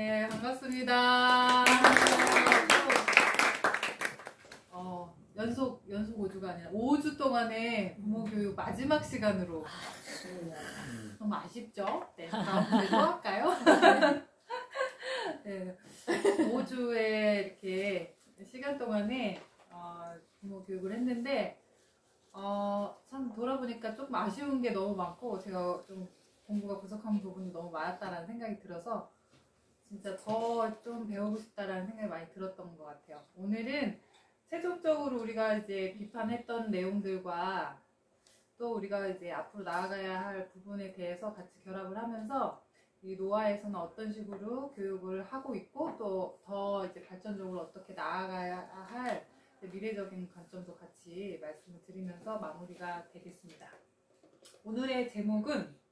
네, 반갑습니다. 연속 5주가 아니라 5주 동안의 부모교육 마지막 시간으로 너무 아쉽죠? 네, 다음 주에 또 할까요? 네, 5주의 이렇게 시간 동안에 부모교육을 했는데 참 돌아보니까 조금 아쉬운 게 너무 많고 제가 좀 공부가 부족한 부분이 너무 많았다라는 생각이 들어서 진짜 더 좀 배우고 싶다라는 생각이 많이 들었던 것 같아요. 오늘은 최종적으로 우리가 이제 비판했던 내용들과 또 우리가 이제 앞으로 나아가야 할 부분에 대해서 같이 결합을 하면서 이 노아에서는 어떤 식으로 교육을 하고 있고 또 더 이제 발전적으로 어떻게 나아가야 할 미래적인 관점도 같이 말씀을 드리면서 마무리가 되겠습니다. 오늘의 제목은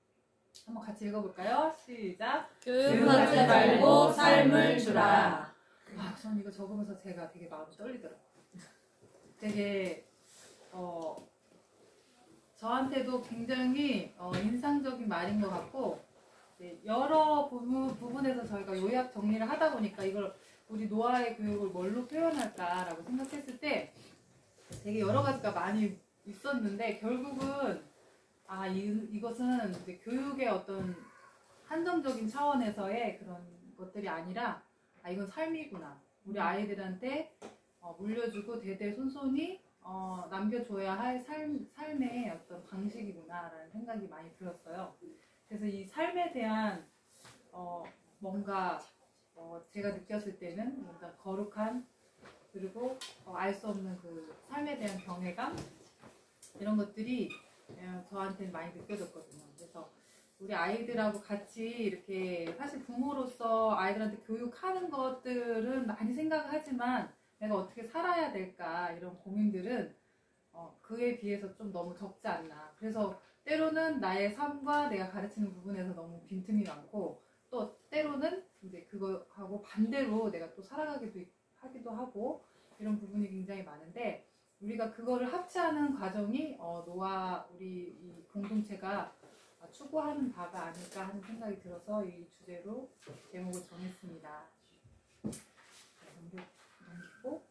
한번 같이 읽어볼까요? 시작! 교육하지 말고 삶을 주라. 전 이거 적으면서 제가 되게 마음이 떨리더라고요. 되게 저한테도 굉장히 인상적인 말인 것 같고 여러 부분에서 저희가 요약 정리를 하다 보니까 이걸 우리 노아의 교육을 뭘로 표현할까라고 생각했을 때 되게 여러 가지가 많이 있었는데 결국은 이것은 이제 교육의 어떤 한정적인 차원에서의 그런 것들이 아니라 이건 삶이구나. 우리 아이들한테 물려주고 대대손손이 남겨줘야 할 삶의 어떤 방식이구나라는 생각이 많이 들었어요. 그래서 이 삶에 대한 뭔가 제가 느꼈을 때는 뭔가 거룩한 그리고 알 수 없는 그 삶에 대한 경외감 이런 것들이 저한테는 많이 느껴졌거든요. 그래서 우리 아이들하고 같이 이렇게 사실 부모로서 아이들한테 교육하는 것들은 많이 생각을 하지만 내가 어떻게 살아야 될까 이런 고민들은 그에 비해서 좀 너무 적지 않나. 그래서 때로는 나의 삶과 내가 가르치는 부분에서 너무 빈틈이 많고 또 때로는 이제 그거하고 반대로 내가 또 하기도 하고 이런 부분이 굉장히 많은데 우리가 그거를 합치하는 과정이 노아 우리 이 공동체가 추구하는 바가 아닐까 하는 생각이 들어서 이 주제로 제목을 정했습니다. 넘기고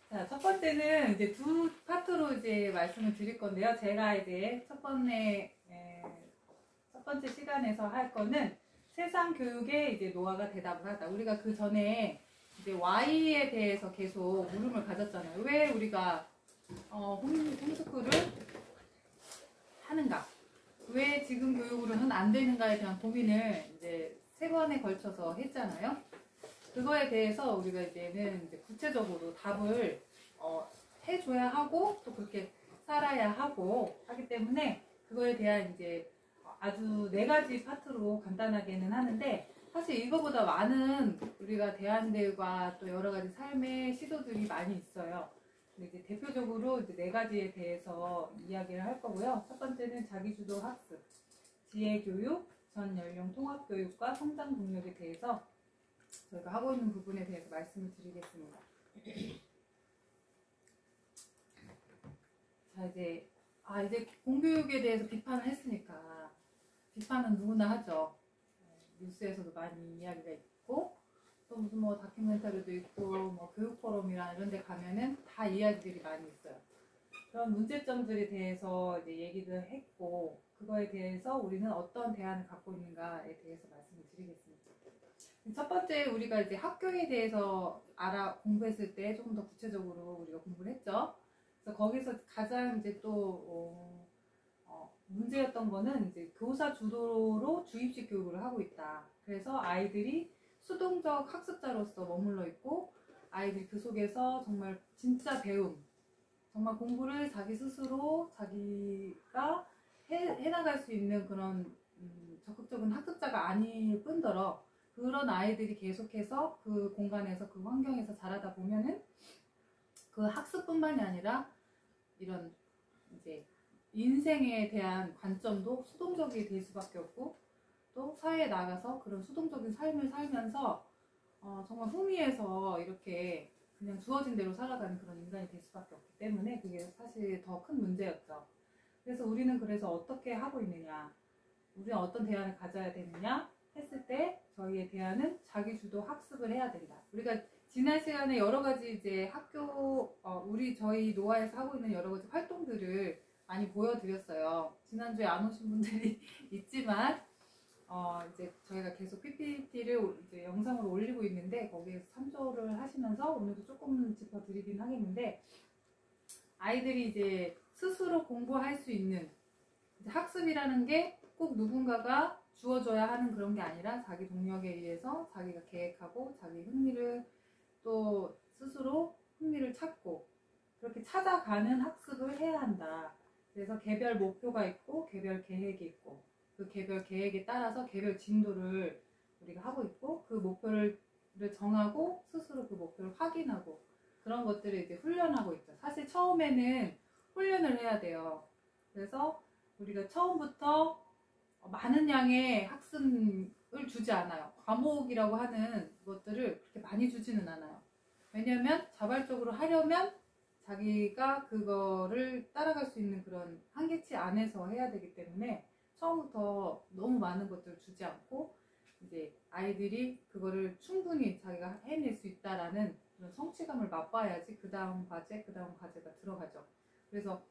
자, 첫 번째는 이제 두 파트로 이제 말씀을 드릴 건데요. 제가 이제 첫 번째 시간에서 할 거는 세상 교육에 이제 노아가 대답을 하다. 우리가 그 전에 이제 Y에 대해서 계속 물음을 가졌잖아요. 왜 우리가 홈스쿨을 하는가? 왜 지금 교육으로는 안 되는가에 대한 고민을 이제 3번에 걸쳐서 했잖아요. 그거에 대해서 우리가 이제는 이제 구체적으로 답을 해줘야 하고 또 그렇게 살아야 하고 하기 때문에 그거에 대한 이제 아주 4가지 파트로 간단하게는 하는데 사실 이거보다 많은 우리가 대안들과 또 여러 가지 삶의 시도들이 많이 있어요. 근데 이제 대표적으로 이제 4가지에 대해서 이야기를 할 거고요. 첫 번째는 자기주도 학습, 지혜교육, 전 연령 통합교육과 성장 동력에 대해서 저희가 하고 있는 부분에 대해서 말씀을 드리겠습니다. 자, 이제 공교육에 대해서 비판을 했으니까 비판은 누구나 하죠. 뉴스에서도 많이 이야기가 있고 또 무슨 뭐 다큐멘터리도 있고 뭐 교육 포럼이나 이런 데 가면은 다 이야기들이 많이 있어요. 그런 문제점들에 대해서 이제 얘기를 했고 그거에 대해서 우리는 어떤 대안을 갖고 있는가에 대해서 말씀을 드리겠습니다. 첫 번째 우리가 이제 학교에 대해서 공부했을 때 조금 더 구체적으로 우리가 공부를 했죠. 그래서 거기서 가장 이제 또 문제였던 거는 이제 교사 주도로 주입식 교육을 하고 있다. 그래서 아이들이 수동적 학습자로서 머물러 있고 아이들이 그 속에서 정말 진짜 배움, 정말 공부를 자기 스스로 자기가 해나갈 수 있는 그런 적극적인 학습자가 아닐 뿐더러 그런 아이들이 계속해서 그 공간에서 그 환경에서 자라다 보면은 그 학습뿐만이 아니라 이런 이제 인생에 대한 관점도 수동적이 될 수밖에 없고 또 사회에 나가서 그런 수동적인 삶을 살면서 정말 후미에서 이렇게 그냥 주어진 대로 살아가는 그런 인간이 될 수밖에 없기 때문에 그게 사실 더 큰 문제였죠. 그래서 우리는 어떻게 하고 있느냐, 우리는 어떤 대안을 가져야 되느냐, 저희의 대안은 자기주도 학습을 해야 된다. 우리가 지난 시간에 여러 가지 이제 학교, 저희 노아에서 하고 있는 여러 가지 활동들을 많이 보여드렸어요. 지난주에 안 오신 분들이 있지만, 이제 저희가 계속 PPT를 이제 영상으로 올리고 있는데, 거기에서 참조를 하시면서 오늘도 조금 짚어드리긴 하겠는데, 아이들이 이제 스스로 공부할 수 있는 학습이라는 게 꼭 누군가가 주어줘야 하는 그런 게 아니라 자기 동력에 의해서 자기가 계획하고 자기 흥미를 또 스스로 흥미를 찾고 그렇게 찾아가는 학습을 해야 한다. 그래서 개별 목표가 있고 개별 계획이 있고 그 개별 계획에 따라서 개별 진도를 우리가 하고 있고 그 목표를 정하고 스스로 그 목표를 확인하고 그런 것들을 이제 훈련하고 있죠. 사실 처음에는 훈련을 해야 돼요. 그래서 우리가 처음부터 많은 양의 학습을 주지 않아요. 과목이라고 하는 것들을 그렇게 많이 주지는 않아요. 왜냐하면 자발적으로 하려면 자기가 그거를 따라갈 수 있는 그런 한계치 안에서 해야 되기 때문에 처음부터 너무 많은 것들을 주지 않고 이제 아이들이 그거를 충분히 자기가 해낼 수 있다라는 그런 성취감을 맛봐야지 그 다음 과제가 들어가죠. 그래서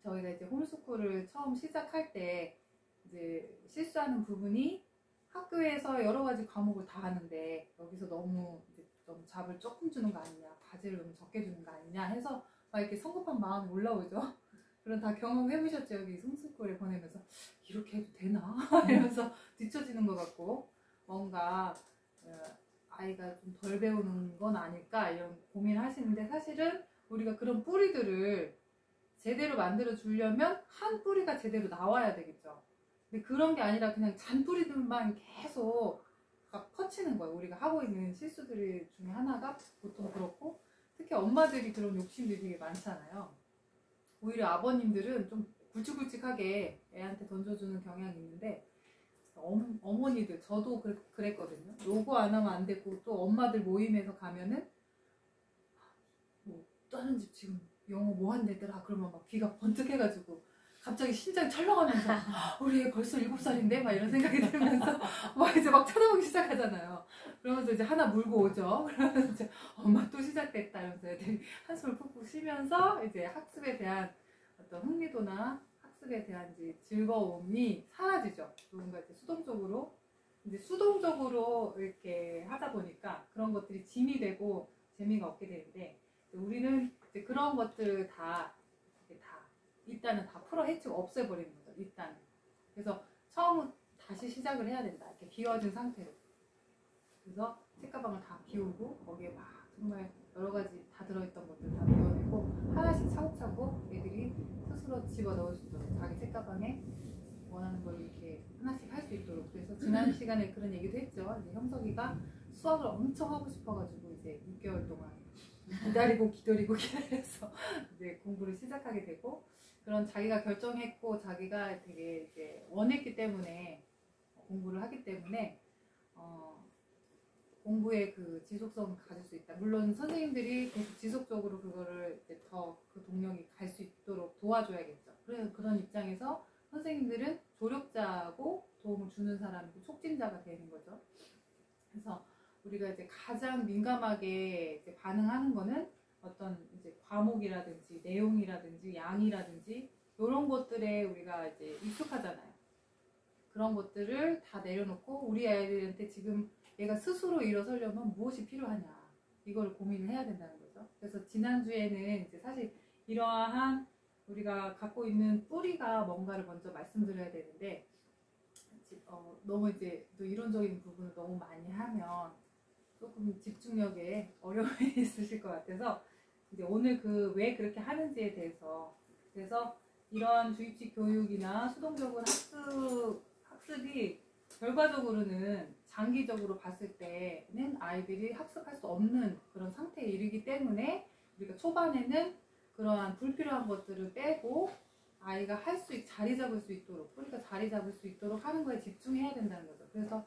저희가 이제 홈스쿨을 처음 시작할 때 이제 실수하는 부분이 학교에서 여러 가지 과목을 다 하는데 여기서 너무 이제 좀 잡을 조금 주는 거 아니냐, 과제를 너무 적게 주는 거 아니냐 해서 막 이렇게 성급한 마음이 올라오죠. 그런 다 경험해보셨죠? 여기 홈스쿨에 보내면서 이렇게 해도 되나? 이러면서 뒤처지는 것 같고 뭔가 아이가 좀 덜 배우는 건 아닐까 이런 고민하시는데 사실은 우리가 그런 뿌리들을 제대로 만들어 주려면 한 뿌리가 제대로 나와야 되겠죠. 근데 그런 게 아니라 그냥 잔뿌리들만 계속 막 퍼치는 거예요. 우리가 하고 있는 실수들 중에 하나가 보통 그렇고 특히 엄마들이 그런 욕심들이 되게 많잖아요. 오히려 아버님들은 좀 굵직굵직하게 애한테 던져주는 경향이 있는데 어머니들 저도 그랬거든요. 요거 안 하면 안 되고 또 엄마들 모임에서 가면은 뭐 다른 집 지금 영어 뭐 한대더라 그러면 막 귀가 번뜩해가지고 갑자기 심장이 철렁하면서 우리 애 벌써 7살인데? 막 이런 생각이 들면서 막 이제 막 쳐다보기 시작하잖아요. 그러면서 이제 하나 물고 오죠. 그러면서 이제 엄마 또 시작됐다 이러면서 애들이 한숨을 푹푹 쉬면서 이제 학습에 대한 어떤 흥미도나 학습에 대한 이제 즐거움이 사라지죠. 누군가 이제 수동적으로 이렇게 하다 보니까 그런 것들이 짐이 되고 재미가 없게 되는데 우리는 이제 그런 것들을 다 일단은 다 풀어 헤치고 없애버리는 거죠. 일단 그래서 처음 다시 시작을 해야 된다. 이렇게 비워진 상태로. 그래서 책가방을 다 비우고 거기에 막 정말 여러 가지 다 들어있던 것들 다 비워내고 하나씩 차곡차곡 애들이 스스로 집어넣을 수 있도록 자기 책가방에 원하는 걸 이렇게 하나씩 할 수 있도록. 그래서 지난 시간에 그런 얘기도 했죠. 이제 형석이가 수학을 엄청 하고 싶어가지고 이제 6개월 동안 기다려서 이제 공부를 시작하게 되고 그런 자기가 결정했고 자기가 되게 이제 원했기 때문에 공부를 하기 때문에 공부의 그 지속성을 가질 수 있다. 물론 선생님들이 계속 지속적으로 그거를 이제 더 그 동력이 갈 수 있도록 도와줘야겠죠. 그래서 그런 입장에서 선생님들은 조력자고 도움을 주는 사람이고 촉진자가 되는 거죠. 그래서 우리가 이제 가장 민감하게 이제 반응하는 거는 어떤 이제 과목이라든지 내용이라든지 양이라든지 이런 것들에 우리가 이제 익숙하잖아요. 그런 것들을 다 내려놓고 우리 아이들한테 지금 얘가 스스로 일어서려면 무엇이 필요하냐 이걸 고민을 해야 된다는 거죠. 그래서 지난주에는 이제 사실 이러한 우리가 갖고 있는 뿌리가 뭔가를 먼저 말씀드려야 되는데 너무 이제 또 이론적인 부분을 너무 많이 하면 조금 집중력에 어려움이 있으실 것 같아서 이제 오늘 그 왜 그렇게 하는지에 대해서 그래서 이런 주입식 교육이나 수동적으로 학습이 결과적으로는 장기적으로 봤을 때는 아이들이 학습할 수 없는 그런 상태에 이르기 때문에 우리가 초반에는 그러한 불필요한 것들을 빼고 아이가 자리 잡을 수 있도록 뿌리가 자리 잡을 수 있도록 하는 거에 집중해야 된다는 거죠. 그래서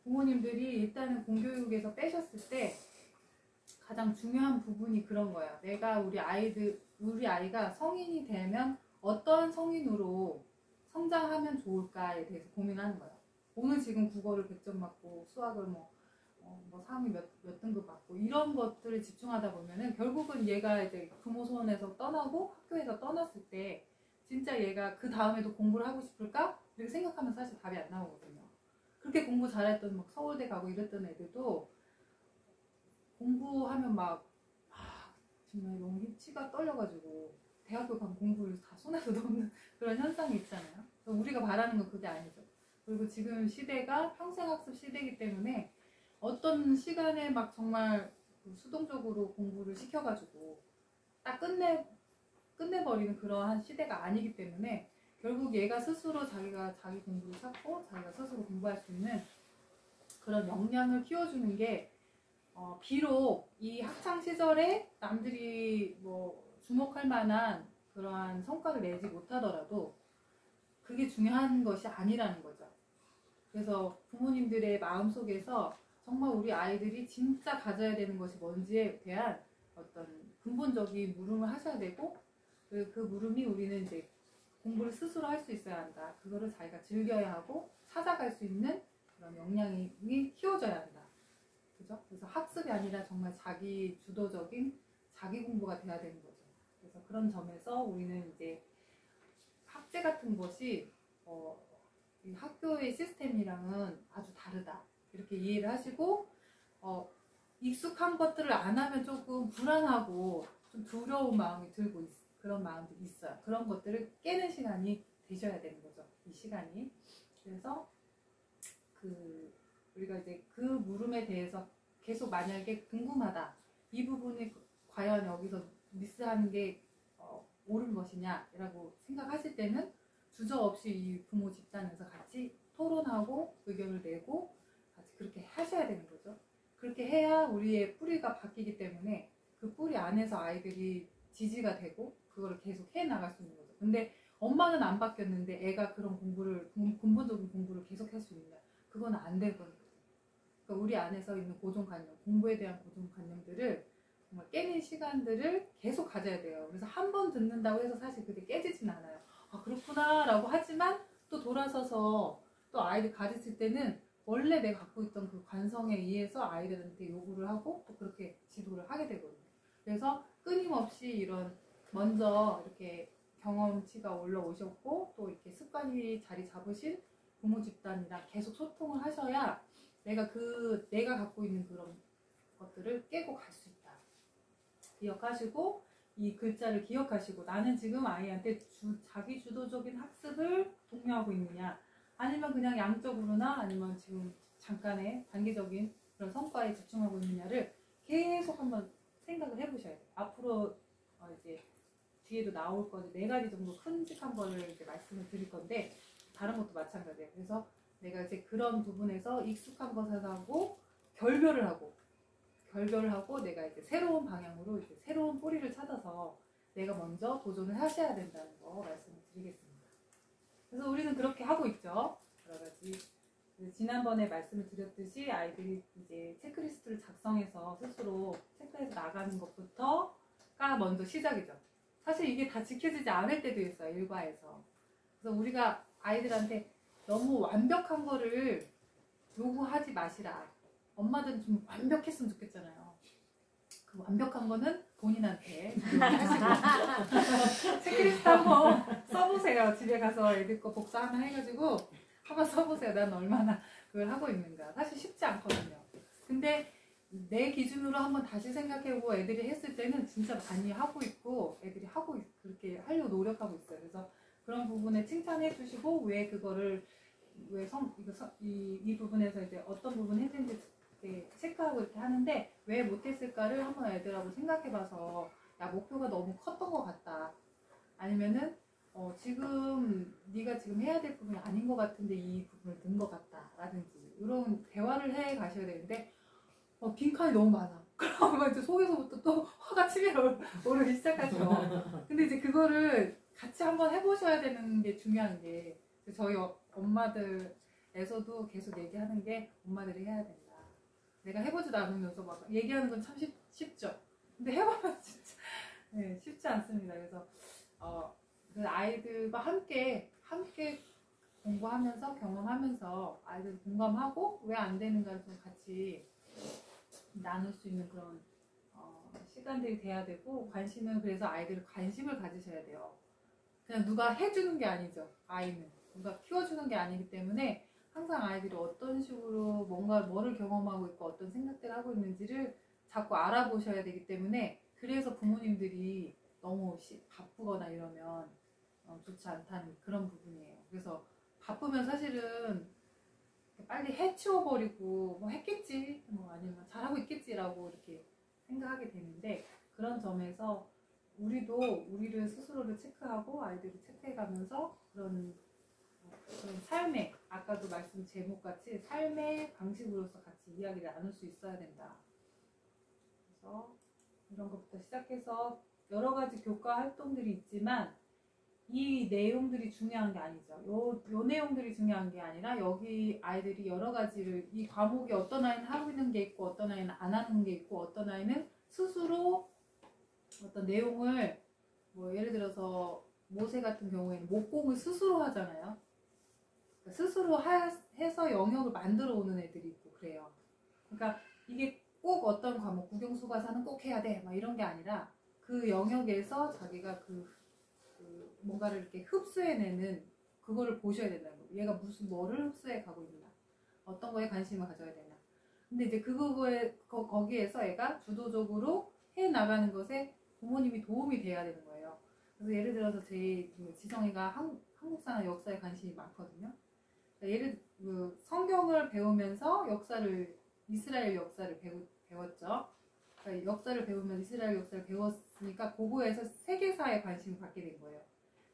부모님들이 일단은 공교육에서 빼셨을 때 가장 중요한 부분이 그런 거예요. 내가 우리 아이가 성인이 되면 어떤 성인으로 성장하면 좋을까에 대해서 고민하는 거예요. 오늘 지금 국어를 100점 맞고 수학을 상위 몇 등급 맞고 이런 것들을 집중하다 보면은 결국은 얘가 이제 부모 손에서 떠나고 학교에서 떠났을 때 진짜 얘가 그 다음에도 공부를 하고 싶을까? 이렇게 생각하면 사실 답이 안 나오거든요. 그렇게 공부 잘했던 막 서울대 가고 이랬던 애들도 공부하면 정말 너무 치가 떨려가지고 대학교 가면 공부를 다 손에서 놓는 그런 현상이 있잖아요. 그래서 우리가 바라는 건 그게 아니죠. 그리고 지금 시대가 평생학습 시대이기 때문에 어떤 시간에 막 정말 수동적으로 공부를 시켜가지고 딱 끝내버리는 그러한 시대가 아니기 때문에 결국 얘가 스스로 자기가 자기 공부를 찾고 자기가 스스로 공부할 수 있는 그런 역량을 키워주는 게 비록 이 학창 시절에 남들이 주목할 만한 그러한 성과를 내지 못하더라도 그게 중요한 것이 아니라는 거죠. 그래서 부모님들의 마음속에서 정말 우리 아이들이 진짜 가져야 되는 것이 뭔지에 대한 어떤 근본적인 물음을 하셔야 되고 그 물음이 우리는 이제 공부를 스스로 할 수 있어야 한다. 그거를 자기가 즐겨야 하고 찾아갈 수 있는 그런 역량이 키워져야 한다. 그죠? 그래서 학습이 아니라 정말 자기 주도적인 자기 공부가 돼야 되는 거죠. 그래서 그런 점에서 우리는 이제 학제 같은 것이 이 학교의 시스템이랑은 아주 다르다. 이렇게 이해를 하시고 익숙한 것들을 안 하면 조금 불안하고 좀 두려운 마음이 들고 그런 마음도 있어요. 그런 것들을 깨는 시간이 되셔야 되는 거죠. 이 시간이. 그래서 우리가 이제 그 물음에 대해서 계속 만약에 궁금하다. 이 부분이 과연 여기서 미스하는 게 옳은 것이냐라고 생각하실 때는 주저없이 이 부모 집단에서 같이 토론하고 의견을 내고 같이 그렇게 하셔야 되는 거죠. 그렇게 해야 우리의 뿌리가 바뀌기 때문에 그 뿌리 안에서 아이들이 지지가 되고 그거를 계속 해 나갈 수 있는 거죠. 근데 엄마는 안 바뀌었는데 애가 그런 근본적인 공부를 계속 할 수 있냐? 그건 안 되거든요. 그러니까 우리 안에서 있는 고정관념, 공부에 대한 고정관념들을 정말 깨는 시간들을 계속 가져야 돼요. 그래서 한 번 듣는다고 해서 사실 그게 깨지진 않아요. 아, 그렇구나 라고 하지만 또 돌아서서 또 아이들 가르칠 때는 원래 내가 갖고 있던 그 관성에 의해서 아이들한테 요구를 하고 또 그렇게 지도를 하게 되거든요. 그래서 끊임없이 이런 먼저 이렇게 경험치가 올라오셨고 또 이렇게 습관이 자리 잡으신 부모 집단이랑 계속 소통을 하셔야 내가 갖고 있는 그런 것들을 깨고 갈 수 있다. 기억하시고 이 글자를 기억하시고 나는 지금 아이한테 자기 주도적인 학습을 독려하고 있느냐 아니면 그냥 양적으로나 아니면 지금 잠깐의 단기적인 그런 성과에 집중하고 있느냐를 계속 한번 생각을 해보셔야 돼요. 앞으로 이제 뒤에도 나올 거지 4가지 정도 큼직한 거를 이제 말씀을 드릴 건데 다른 것도 마찬가지예요. 그래서 내가 이제 그런 부분에서 익숙한 것하고 결별을 하고 내가 이제 새로운 방향으로 이제 새로운 뿌리를 찾아서 내가 먼저 도전을 하셔야 된다는 거 말씀을 드리겠습니다. 그래서 우리는 그렇게 하고 있죠. 여러 가지 지난번에 말씀을 드렸듯이 아이들이 이제 체크리스트를 작성해서 스스로 체크해서 나가는 것부터가 먼저 시작이죠. 사실 이게 다 지켜지지 않을 때도 있어요. 일과에서. 그래서 우리가 아이들한테 너무 완벽한 거를 요구하지 마시라. 엄마들은 좀 완벽했으면 좋겠잖아요. 그 완벽한 거는 본인한테 하시고 체크리스트 한번 써보세요. 집에 가서 애들 거 복사 하나 해가지고 한번 써보세요. 난 얼마나 그걸 하고 있는가. 사실 쉽지 않거든요. 근데 내 기준으로 한번 다시 생각해보고 애들이 했을 때는 진짜 많이 하고 있고 애들이 그렇게 하려고 노력하고 있어요. 그래서 그런 부분에 칭찬해 주시고 왜 그거를 이 부분에서 이제 어떤 부분 했는지 체크하고 이렇게 하는데 왜 못했을까를 한번 애들하고 생각해봐서 야 목표가 너무 컸던 것 같다. 아니면은 지금 네가 지금 해야 될 부분이 아닌 것 같은데 이 부분을 든 것 같다. 라든지 이런 대화를 해 가셔야 되는데 빈칸이 너무 많아. 그러면 이제 속에서부터 또 화가 치밀어 오르기 시작하죠. 근데 이제 그거를 같이 한번 해보셔야 되는 게 중요한 게 저희 엄마들에서도 계속 얘기하는 게 엄마들이 해야 된다. 내가 해보지도 않으면서 막 얘기하는 건 참 쉽죠. 근데 해보면 진짜 쉽지 않습니다. 그래서 그 아이들과 함께 공부하면서 경험하면서 아이들 공감하고 왜 안 되는가를 좀 같이 나눌 수 있는 그런 시간들이 돼야 되고, 관심은 그래서 아이들이 관심을 가지셔야 돼요. 그냥 누가 해주는 게 아니죠. 아이는 누가 키워주는 게 아니기 때문에 항상 아이들이 어떤 식으로 뭐를 경험하고 있고 어떤 생각들을 하고 있는지를 자꾸 알아보셔야 되기 때문에, 그래서 부모님들이 너무 바쁘거나 이러면 좋지 않다는 그런 부분이에요. 그래서 바쁘면 사실은 빨리 해치워버리고 뭐 했겠지, 뭐 아니면 잘하고 있겠지라고 이렇게 생각하게 되는데, 그런 점에서 우리도 우리를 스스로를 체크하고 아이들을 체크해가면서 그런 삶의, 아까도 말씀 제목같이 삶의 방식으로서 같이 이야기를 나눌 수 있어야 된다. 그래서 이런 것부터 시작해서 여러 가지 교과 활동들이 있지만 이 내용들이 중요한 게 아니죠. 요 내용들이 중요한 게 아니라, 여기 아이들이 여러 가지를, 이 과목이 어떤 아이는 하고 있는 게 있고 어떤 아이는 안 하는 게 있고 어떤 아이는 스스로 어떤 내용을, 뭐 예를 들어서 모세 같은 경우에는 목공을 스스로 하잖아요. 그러니까 스스로 해서 영역을 만들어 오는 애들이 있고 그래요. 그러니까 이게 꼭 어떤 과목, 국영수과사는 꼭 해야 돼 막 이런 게 아니라, 그 영역에서 자기가 그 뭔가를 이렇게 흡수해내는 그거를 보셔야 된다는 거예요. 얘가 뭐를 흡수해 가고 있나, 어떤 거에 관심을 가져야 되나. 근데 이제 거기에서 얘가 주도적으로 해 나가는 것에 부모님이 도움이 돼야 되는 거예요. 그래서 예를 들어서 지성이가 한국사나 역사에 관심이 많거든요. 그러니까 성경을 배우면서 이스라엘 역사를 배웠죠. 그러니까 역사를 배우면 이스라엘 역사를 배웠으니까 그거에서 세계사에 관심을 갖게 된 거예요.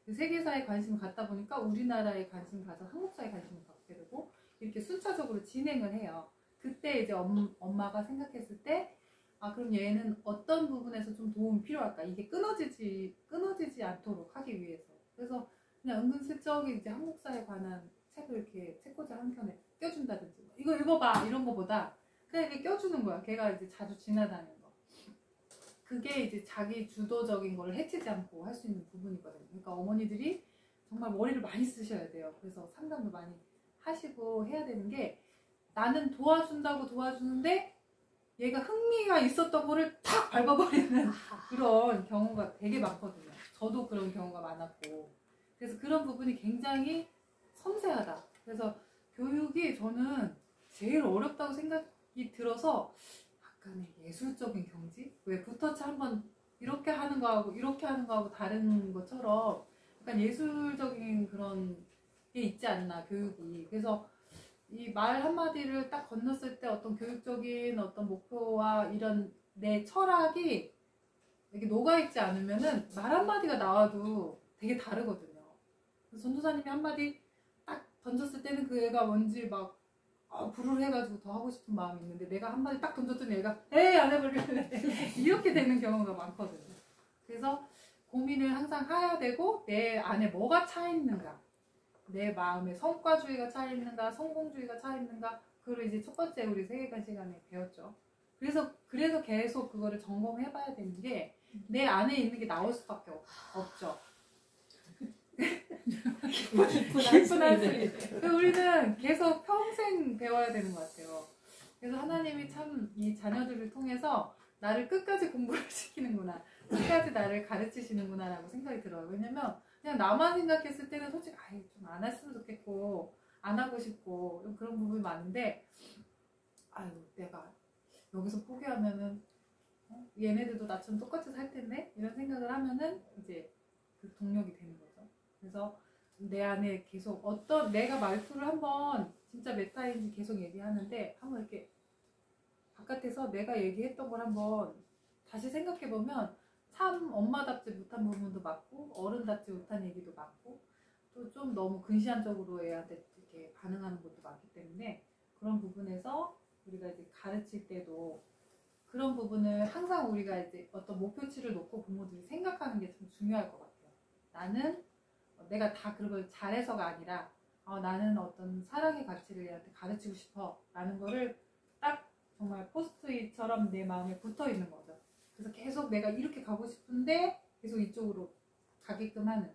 세계사에 관심을 갖다 보니까 우리나라에 관심을 가서 한국사에 관심을 갖게 되고, 이렇게 순차적으로 진행을 해요. 그때 이제 엄마가 생각했을 때, 그럼 얘는 어떤 부분에서 좀 도움이 필요할까? 이게 끊어지지 않도록 하기 위해서. 그래서 그냥 은근슬쩍 이제 한국사에 관한 책을 이렇게 책꽂이 한 켠에 껴준다든지, 이거 읽어봐 이런 거보다 그냥 이렇게 껴주는 거야. 걔가 이제 자주 지나다니는 거. 그게 이제 자기 주도적인 걸 해치지 않고 할 수 있는 부분이거든요. 그러니까 어머니들이 정말 머리를 많이 쓰셔야 돼요. 그래서 상담도 많이 하시고 해야 되는 게, 나는 도와준다고 도와주는데 얘가 흥미가 있었던 거를 탁 밟아버리는 그런 경우가 되게 많거든요. 저도 그런 경우가 많았고. 그래서 그런 부분이 굉장히 섬세하다. 그래서 교육이 저는 제일 어렵다고 생각이 들어서, 약간의 예술적인 경지? 왜 붓터치 한번 이렇게 하는 거하고 이렇게 하는 거하고 다른 것처럼 약간 예술적인 그런 게 있지 않나, 교육이. 그래서 이 말 한마디를 딱 건넜을 때 어떤 교육적인 어떤 목표와 이런 내 철학이 이렇게 녹아있지 않으면은 말 한마디가 나와도 되게 다르거든요. 그래서 전도사님이 한마디 딱 던졌을 때는 그 애가 뭔지 막 불을 해가지고 더 하고 싶은 마음이 있는데, 내가 한마디 딱 던졌더니 애가 에이 안 해볼래 이렇게 되는 경우가 많거든요. 그래서 고민을 항상 해야 되고, 내 안에 뭐가 차 있는가, 내 마음에 성과주의가 차 있는가, 성공주의가 차 있는가, 그걸 이제 첫 번째 우리 세계관 시간에 배웠죠. 그래서 계속 그거를 점검해봐야 되는 게, 내 안에 있는 게 나올 수밖에 없죠. 기쁜 한소리. 우리는 계속 평생 배워야 되는 것 같아요. 그래서 하나님이 참 이 자녀들을 통해서 나를 끝까지 공부를 시키는구나, 끝까지 나를 가르치시는구나 라고 생각이 들어요. 왜냐면 그냥 나만 생각했을 때는 솔직히 좀 안 했으면 좋겠고 안 하고 싶고 그런 부분이 많은데, 내가 여기서 포기하면은 얘네들도 나처럼 똑같이 살 텐데 이런 생각을 하면은 이제 그 동력이 되는 거죠. 그래서 내 안에 계속 내가 말투를 한번 진짜 메타인지 계속 얘기하는데, 한번 이렇게 바깥에서 내가 얘기했던 걸 한번 다시 생각해보면 참 엄마답지 못한 부분도 많고 어른답지 못한 얘기도 많고, 또 좀 너무 근시안적으로 애한테 이렇게 반응하는 것도 많기 때문에, 그런 부분에서 우리가 이제 가르칠 때도 그런 부분을 항상 우리가 이제 어떤 목표치를 놓고 부모들이 생각하는 게 참 중요할 것 같아요. 나는 내가 다 그걸 잘해서가 아니라 나는 어떤 사랑의 가치를 얘한테 가르치고 싶어 라는 거를 딱 정말 포스트잇처럼 내 마음에 붙어 있는 거죠. 그래서 계속 내가 이렇게 가고 싶은데 계속 이쪽으로 가게끔 하는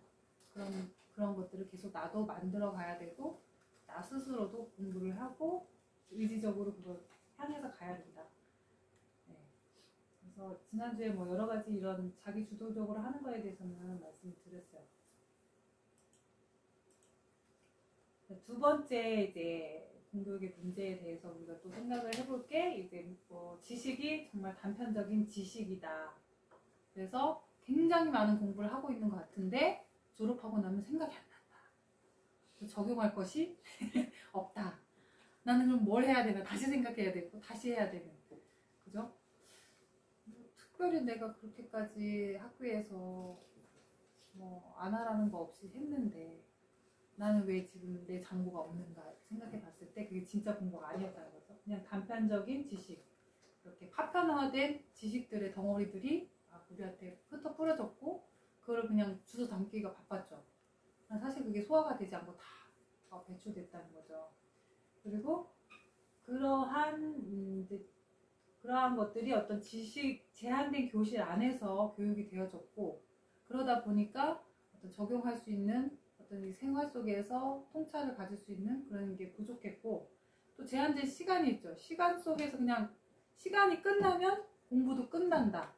그런 것들을 계속 나도 만들어 가야 되고 나 스스로도 공부를 하고 의지적으로 그걸 향해서 가야 된다. 네. 그래서 지난주에 뭐 여러 가지 이런 자기 주도적으로 하는 거에 대해서는 말씀을 드렸어요. 두 번째 이제 공교육의 문제에 대해서 우리가 또 생각을 해볼 게 이제 뭐 지식이 정말 단편적인 지식이다. 그래서 굉장히 많은 공부를 하고 있는 것 같은데 졸업하고 나면 생각이 안 난다. 적용할 것이 없다. 나는 그럼 뭘 해야 되나 다시 생각해야 되고 다시 해야 되는 그죠? 특별히 내가 그렇게까지 학교에서 뭐 안 하라는 거 없이 했는데 나는 왜 지금 내 장고가 없는가 생각해 봤을 때 그게 진짜 공부가 아니었다는 거죠. 그냥 단편적인 지식, 그렇게 파편화된 지식들의 덩어리들이 우리한테 흩어 뿌려졌고 그걸 그냥 주워 담기가 바빴죠. 사실 그게 소화가 되지 않고 다 배출됐다는 거죠. 그리고 그러한 것들이 어떤 지식 제한된 교실 안에서 교육이 되어졌고 그러다 보니까 어떤 적용할 수 있는 어떤 이 생활 속에서 통찰을 가질 수 있는 그런 게 부족했고 또 제한된 시간이 있죠. 시간 속에서 그냥 시간이 끝나면 공부도 끝난다.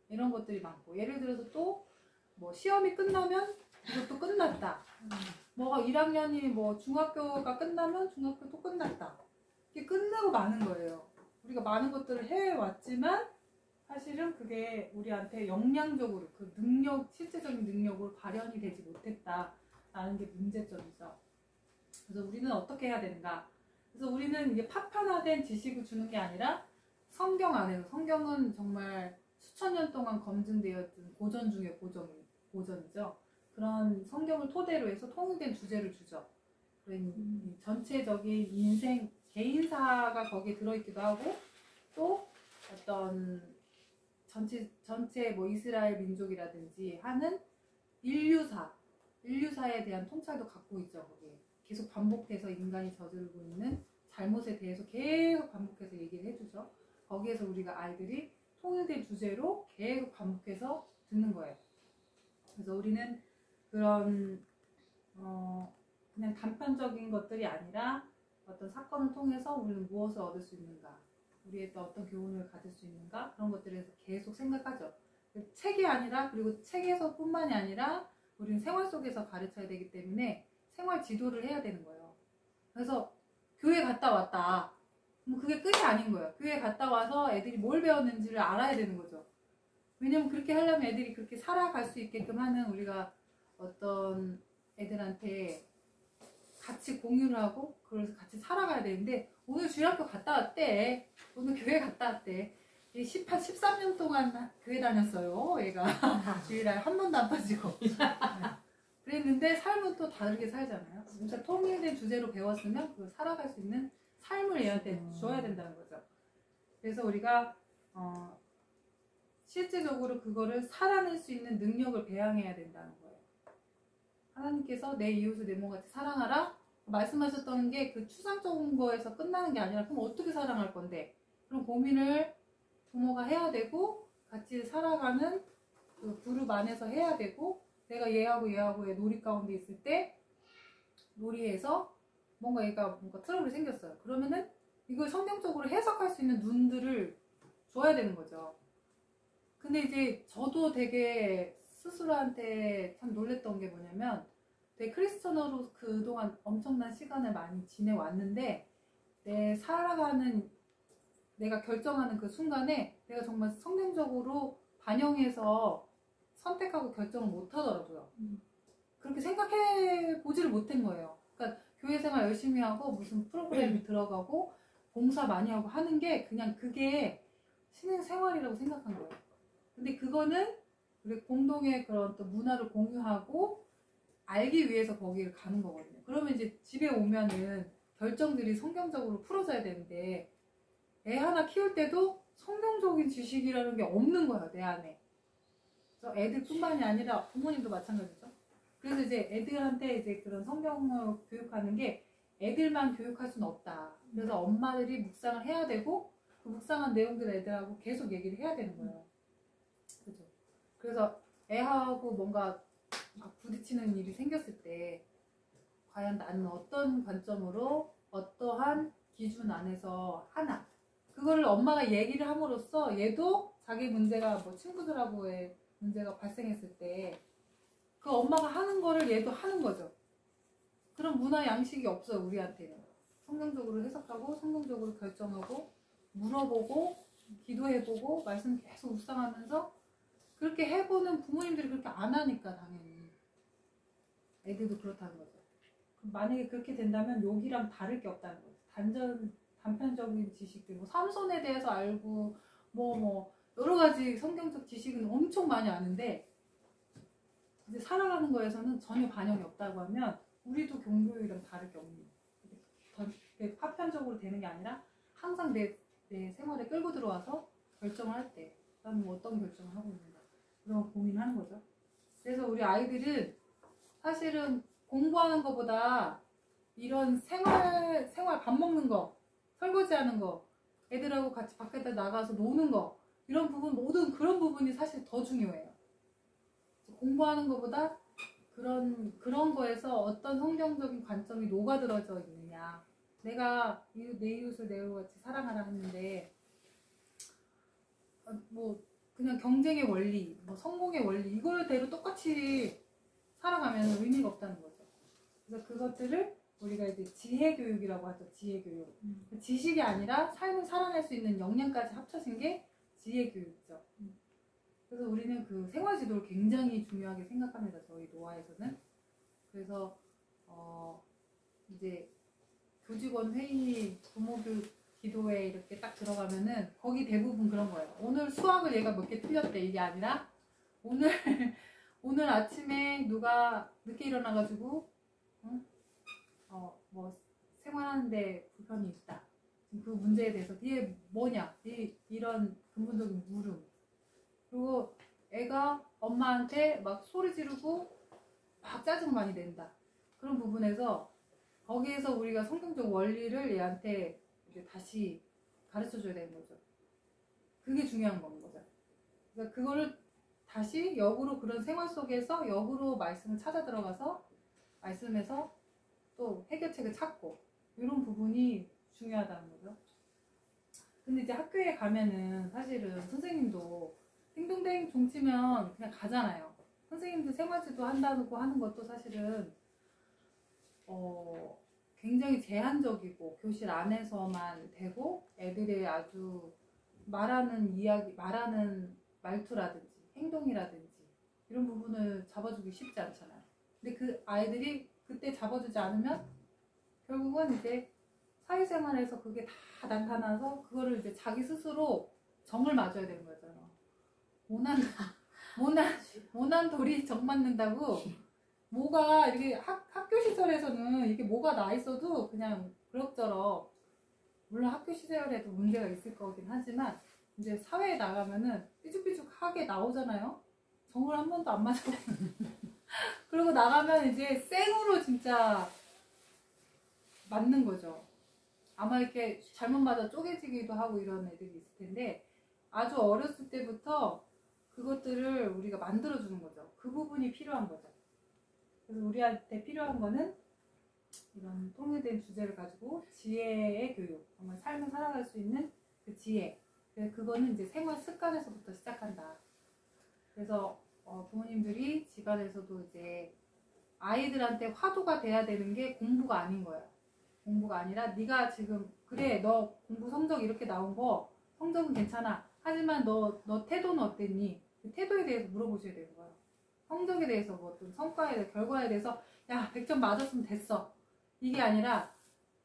이런 것들이 많고 예를 들어서 또 뭐 시험이 끝나면 이것도 끝났다. 뭐가 1학년이 뭐 중학교가 끝나면 중학교도 끝났다. 이게 끝내고 마는 거예요. 우리가 많은 것들을 해왔지만 사실은 그게 우리한테 역량적으로 그 능력, 실제적인 능력으로 발현이 되지 못했다라는 게 문제점이죠. 그래서 우리는 어떻게 해야 되는가? 그래서 우리는 이게 파편화된 지식을 주는 게 아니라 성경 안에서, 성경은 정말 수천 년 동안 검증되었던 고전 중에 고전이죠. 그런 성경을 토대로 해서 통일된 주제를 주죠. 전체적인 인생, 개인사가 거기에 들어있기도 하고 또 어떤 전체 뭐 이스라엘 민족이라든지 하는 인류사에 대한 통찰도 갖고 있죠. 거기에 계속 반복해서 인간이 저지르고 있는 잘못에 대해서 계속 반복해서 얘기를 해주죠. 거기에서 우리가 아이들이 통일된 주제로 계속 반복해서 듣는 거예요. 그래서 우리는 그런 그냥 단편적인 것들이 아니라 어떤 사건을 통해서 우리는 무엇을 얻을 수 있는가, 우리의 또 어떤 교훈을 가질 수 있는가, 그런 것들에 대해서 계속 생각하죠. 책이 아니라, 그리고 책에서뿐만이 아니라 우리는 생활 속에서 가르쳐야 되기 때문에 생활 지도를 해야 되는 거예요. 그래서 교회 갔다 왔다. 그럼 그게 끝이 아닌 거예요. 교회 갔다 와서 애들이 뭘 배웠는지를 알아야 되는 거죠. 왜냐면 그렇게 하려면 애들이 그렇게 살아갈 수 있게끔 하는 우리가 어떤 애들한테 같이 공유를 하고 그래서 같이 살아가야 되는데 오늘 주일학교 갔다 왔대. 오늘 교회 갔다 왔대. 13년 동안 교회 다녔어요. 얘가 주일날 한 번도 안 빠지고 그랬는데 삶은 또 다르게 살잖아요. 그러니까 통일된 주제로 배웠으면 그걸 살아갈 수 있는 삶을 얘한테 줘야 된다는 거죠. 그래서 우리가 실제적으로 그거를 살아낼 수 있는 능력을 배양해야 된다는 거예요. 하나님께서 내 이웃을 내 몸같이 사랑하라 말씀하셨던 게 그 추상적인 거에서 끝나는 게 아니라 그럼 어떻게 사랑할 건데, 그런 고민을 부모가 해야 되고 같이 살아가는 그 그룹 안에서 해야 되고, 내가 얘하고의 놀이 가운데 있을 때 놀이에서 뭔가 얘가 트러블이 생겼어요. 그러면은 이걸 성경적으로 해석할 수 있는 눈들을 줘야 되는 거죠. 근데 이제 저도 되게 스스로한테 참 놀랬던 게 뭐냐면, 되게 크리스천으로 그동안 엄청난 시간을 많이 지내왔는데 내 살아가는, 내가 결정하는 그 순간에 내가 정말 성경적으로 반영해서 선택하고 결정을 못 하더라고요. 그렇게 생각해 보지를 못한 거예요. 그러니까 교회 생활 열심히 하고 무슨 프로그램 들어가고 봉사 많이 하고 하는 게 그냥 그게 신앙 생활이라고 생각한 거예요. 근데 그거는 우리 공동의 그런 또 문화를 공유하고 알기 위해서 거기를 가는 거거든요. 그러면 이제 집에 오면은 결정들이 성경적으로 풀어져야 되는데 애 하나 키울 때도 성경적인 지식이라는 게 없는 거야, 내 안에. 그래서 애들뿐만이 아니라 부모님도 마찬가지죠. 그래서 이제 애들한테 이제 그런 성경을 교육하는 게 애들만 교육할 수는 없다. 그래서 엄마들이 묵상을 해야 되고 그 묵상한 내용들 애들하고 계속 얘기를 해야 되는 거예요. 그죠? 그래서 애하고 뭔가 막 부딪히는 일이 생겼을 때 과연 나는 어떤 관점으로 어떠한 기준 안에서 하나, 그거를 엄마가 얘기를 함으로써 얘도 자기 문제가 뭐 친구들하고의 문제가 발생했을 때 그 엄마가 하는 거를 얘도 하는 거죠. 그런 문화 양식이 없어요, 우리한테는. 성경적으로 해석하고 성경적으로 결정하고 물어보고 기도해보고 말씀 계속 묵상하면서 그렇게 해보는 부모님들이 그렇게 안 하니까 당연히 애들도 그렇다는 거죠. 만약에 그렇게 된다면 여기랑 다를 게 없다는 거죠. 단편적인 지식들, 뭐 삼손에 대해서 알고 뭐 여러 가지 성경적 지식은 엄청 많이 아는데 이제 살아가는 거에서는 전혀 반영이 없다고 하면 우리도 종교이랑 다를 게 없는 거예요. 파편적으로 되는 게 아니라 항상 내 생활에 끌고 들어와서 결정을 할 때 나는 뭐 어떤 결정을 하고 있는가 그런 고민을 하는 거죠. 그래서 우리 아이들은 사실은 공부하는 것보다 이런 생활 밥 먹는 거, 설거지하는 거, 애들하고 같이 밖에다 나가서 노는 거 이런 부분 모든 그런 부분이 사실 더 중요해요. 공부하는 것보다 그런 거에서 어떤 성경적인 관점이 녹아들어져 있느냐. 내가 내 이웃을 내와 같이 사랑하라 했는데 뭐 그냥 경쟁의 원리, 뭐 성공의 원리 이거대로 똑같이 살아가면 의미가 없다는 거죠. 그래서 그것들을 우리가 이제 지혜 교육이라고 하죠. 지혜 교육. 지식이 아니라 삶을 살아낼 수 있는 역량까지 합쳐진 게 지혜 교육이죠. 그래서 우리는 그 생활 지도를 굉장히 중요하게 생각합니다. 저희 노아에서는. 그래서 이제 교직원 회의, 부모교육 기도회 이렇게 딱 들어가면은 거기 대부분 그런 거예요. 오늘 수학을 얘가 몇 개 틀렸대 이게 아니라 오늘 아침에 누가 늦게 일어나가지고 뭐 생활하는데 불편이 있다. 그 문제에 대해서 이게 뭐냐? 이런 근본적인 물음. 그리고 애가 엄마한테 막 소리 지르고 막 짜증 많이 낸다. 그런 부분에서 거기에서 우리가 성경적 원리를 얘한테 이제 다시 가르쳐 줘야 되는 거죠. 그게 중요한 건 거죠. 그러니까 그거를 다시 역으로 그런 생활 속에서 역으로 말씀을 찾아 들어가서 말씀에서 또 해결책을 찾고 이런 부분이 중요하다는 거죠. 근데 이제 학교에 가면은 사실은 선생님도 띵동댕 종치면 그냥 가잖아요. 선생님들 생활지도 한다고 하는 것도 사실은 굉장히 제한적이고 교실 안에서만 되고 애들의 아주 말하는 이야기, 말하는 말투라든지 행동이라든지 이런 부분을 잡아주기 쉽지 않잖아요. 근데 그 아이들이 그때 잡아주지 않으면 결국은 이제 사회생활에서 그게 다 나타나서 그거를 이제 자기 스스로 정을 맞아야 되는 거잖아. 모난 돌이 정 맞는다고. 뭐가 이렇게 학교 시설에서는 이게 뭐가 나 있어도 그냥 그럭저럭, 물론 학교 시설에도 문제가 있을 거긴 하지만 이제 사회에 나가면은 삐죽삐죽하게 나오잖아요. 정을 한 번도 안 맞아. 그리고 나가면 이제 생으로 진짜 맞는 거죠. 아마 이렇게 잘못 맞아 쪼개지기도 하고 이런 애들이 있을 텐데 아주 어렸을 때부터 그것들을 우리가 만들어주는 거죠. 그 부분이 필요한 거죠. 그래서 우리한테 필요한 거는 이런 통일된 주제를 가지고 지혜의 교육, 정말 삶을 살아갈 수 있는 그 지혜. 그거는 이제 생활 습관에서부터 시작한다. 그래서 부모님들이 집안에서도 이제 아이들한테 화두가 돼야 되는 게 공부가 아닌 거예요. 공부가 아니라 네가 지금 그래 너 공부 성적 이렇게 나온 거 성적은 괜찮아. 하지만 너 태도는 어땠니? 그 태도에 대해서 물어보셔야 되는 거예요. 성적에 대해서 뭐 어떤 성과에 대해서 결과에 대해서 야 100점 맞았으면 됐어. 이게 아니라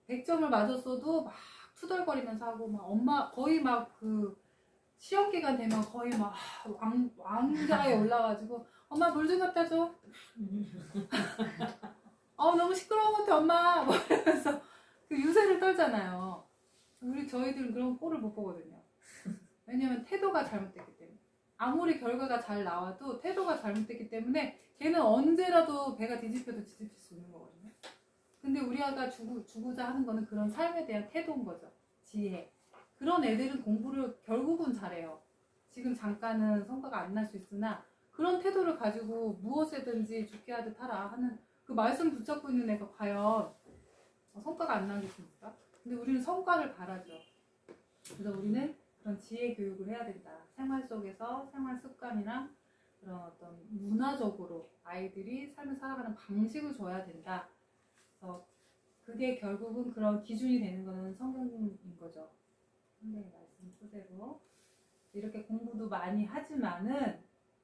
100점을 맞았어도 막 투덜거리면서 하고 막 엄마 거의 막 그 시험 기간 되면 거의 막 왕좌에 올라가지고 엄마 물 좀 갖다 줘. 너무 시끄러운 것 같아 엄마. 뭐 이러면서 그 유세를 떨잖아요. 저희들은 그런 꼴을 못 보거든요. 왜냐면 태도가 잘못됐기 때문에. 아무리 결과가 잘 나와도 태도가 잘못됐기 때문에 걔는 언제라도 배가 뒤집혀도 뒤집힐 수 있는 거거든요. 근데 우리 아가 주고자 하는 거는 그런 삶에 대한 태도인 거죠. 지혜. 그런 애들은 공부를 결국은 잘해요. 지금 잠깐은 성과가 안 날 수 있으나 그런 태도를 가지고 무엇이든지 죽게 하듯 하라 하는 그 말씀 붙잡고 있는 애가 과연 성과가 안 나겠습니까? 근데 우리는 성과를 바라죠. 그래서 우리는 그런 지혜 교육을 해야 된다. 생활 속에서 생활 습관이랑 그런 어떤 문화적으로 아이들이 삶을 살아가는 방식을 줘야 된다. 그래서 그게 결국은 그런 기준이 되는 거는 성경인 거죠. 선생님 말씀 토대로 이렇게 공부도 많이 하지만은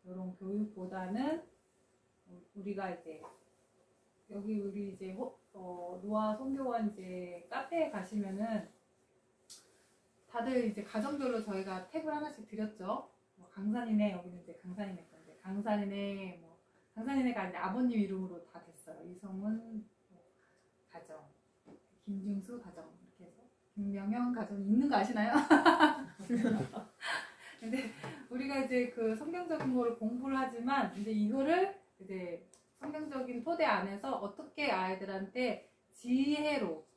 이런 교육보다는 우리가 이제 여기 우리 이제 노아 선교원 이제 카페에 가시면은 다들 이제 가정별로 저희가 탭을 하나씩 드렸죠. 뭐 강산이네, 여기는 이제 강산이네 건데 강산이네, 뭐 강산이네가 이제 아버님 이름으로 다 됐어요. 이성은 뭐 가정, 김중수 가정 이렇게 해서 김명형 가정 있는 거 아시나요? 근데 우리가 이제 그 성경적인 거를 공부를 하지만 이제 이거를 이제 성경적인 토대 안에서 어떻게 아이들한테 지혜로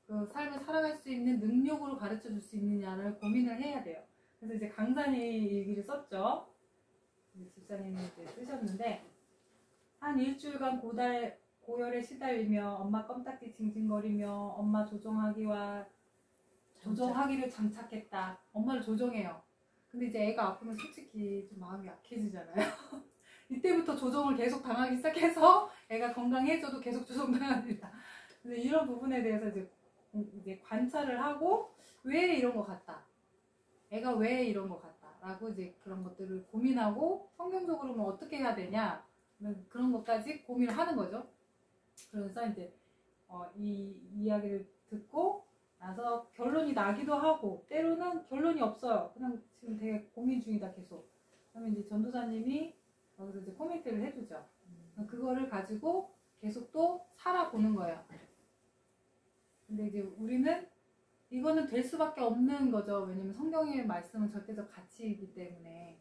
그 삶을 살아갈 수 있는 능력으로 가르쳐 줄 수 있느냐를 고민을 해야 돼요. 그래서 이제 강산이 얘기를 썼죠. 집사님이 이제 쓰셨는데 한 일주일간 고열에 시달리며 엄마 껌딱지 징징거리며 엄마 조정하기를 장착했다. 엄마를 조정해요. 근데 이제 애가 아프면 솔직히 좀 마음이 약해지잖아요. 이때부터 조정을 계속 당하기 시작해서 애가 건강해져도 계속 조정당합니다. 근데 이런 부분에 대해서 이제 관찰을 하고 왜 이런 것 같다. 애가 왜 이런 것 같다. 라고 이제 그런 것들을 고민하고 성경적으로는 어떻게 해야 되냐. 그런 것까지 고민을 하는 거죠. 그래서 이제 이 이야기를 듣고 나서 결론이 나기도 하고 때로는 결론이 없어요. 그냥 지금 되게 고민 중이다 계속. 그러면 이제 전도사님이 거기서 이제 코멘트를 해주죠. 그거를 가지고 계속 또 살아보는 거예요. 근데 이제 우리는 이거는 될 수밖에 없는 거죠. 왜냐면 성경의 말씀은 절대적 가치이기 때문에.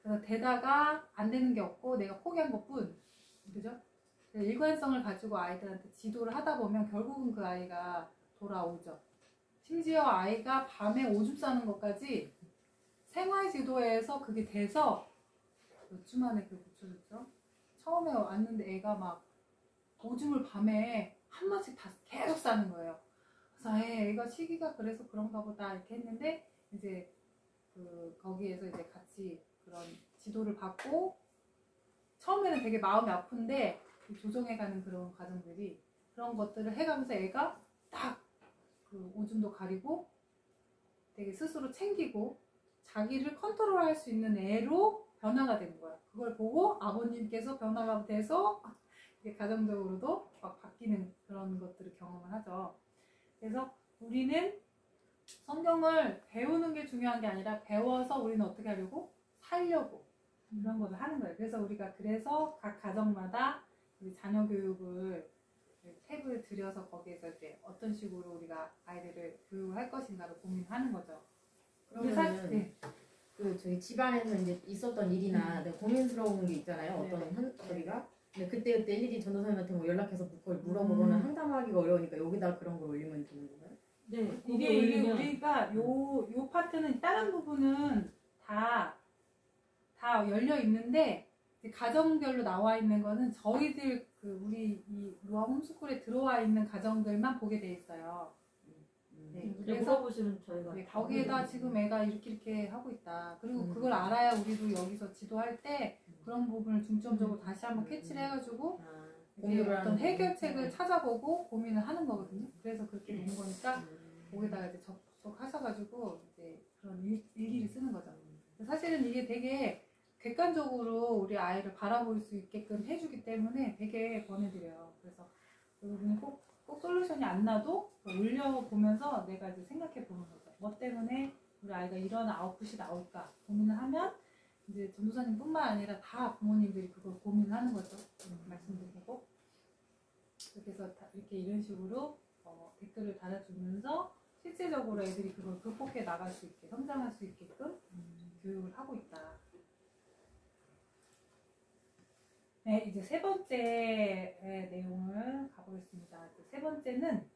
그래서 되다가 안 되는 게 없고 내가 포기한 것뿐. 그죠? 일관성을 가지고 아이들한테 지도를 하다 보면 결국은 그 아이가 돌아오죠. 심지어 아이가 밤에 오줌 싸는 것까지 생활 지도에서 그게 돼서 몇 주 만에 그걸 고쳐줬죠. 처음에 왔는데 애가 막 오줌을 밤에 한 번씩 다 계속 싸는 거예요. 그래서 애가 시기가 그래서 그런가 보다 이렇게 했는데 이제 거기에서 이제 같이 그런 지도를 받고 처음에는 되게 마음이 아픈데 조정해가는 그런 과정들이 그런 것들을 해가면서 애가 딱 그 오줌도 가리고 되게 스스로 챙기고 자기를 컨트롤할 수 있는 애로 변화가 되는 거야. 그걸 보고 아버님께서 변화가 돼서 이게 가정적으로도 막 바뀌는 그런 것들을 경험을 하죠. 그래서 우리는 성경을 배우는 게 중요한 게 아니라 배워서 우리는 어떻게 하려고? 살려고 그런 것을 하는 거예요. 그래서 우리가 각 가정마다 우리 자녀 교육을 탭을 들여서 거기에서 이제 어떤 식으로 우리가 아이들을 교육을 할 것인가를 고민하는 거죠. 그러면 네. 그 저희 집안에서 이제 있었던 일이나 고민스러운 게 있잖아요. 네. 어떤 저희가. 근데 그때 일일이 전도사님한테 뭐 연락해서 그걸 물어보거나 상담하기가 어려우니까 여기다 그런 걸 올리면 되는 건가요? 네. 이게 우리가 요 파트는 다른 부분은 다 열려 있는데 가정별로 나와 있는 거는 저희들 우리 이 노아 홈스쿨에 들어와 있는 가정들만 보게 돼 있어요. 네, 그래서 물어보시면 저희가 거기에다 지금 애가 이렇게 하고 있다. 그리고 그걸 알아야 우리도 여기서 지도할 때 그런 부분을 중점적으로 다시 한번 캐치를 해가지고 이제 어떤 해결책을 찾아보고 고민을 하는 거거든요. 그래서 그렇게 되는 거니까 거기다가 이제 접속하셔가지고 이제 그런 일기를 쓰는 거죠. 사실은 이게 되게 객관적으로 우리 아이를 바라볼 수 있게끔 해주기 때문에 되게 권해드려요. 그래서 여러분이 꼭 솔루션이 안 나도 올려보면서 내가 이제 생각해 보는 거죠. 뭐 때문에 우리 아이가 이런 아웃풋이 나올까 고민을 하면 이제 전도사님뿐만 아니라 다 부모님들이 그걸 고민하는 거죠. 말씀드리고 그래서 이렇게 이런 식으로 댓글을 달아주면서 실제적으로 애들이 그걸 극복해 나갈 수 있게 성장할 수 있게끔 교육을 하고 있다. 네, 이제 세 번째 내용을 가보겠습니다. 세 번째는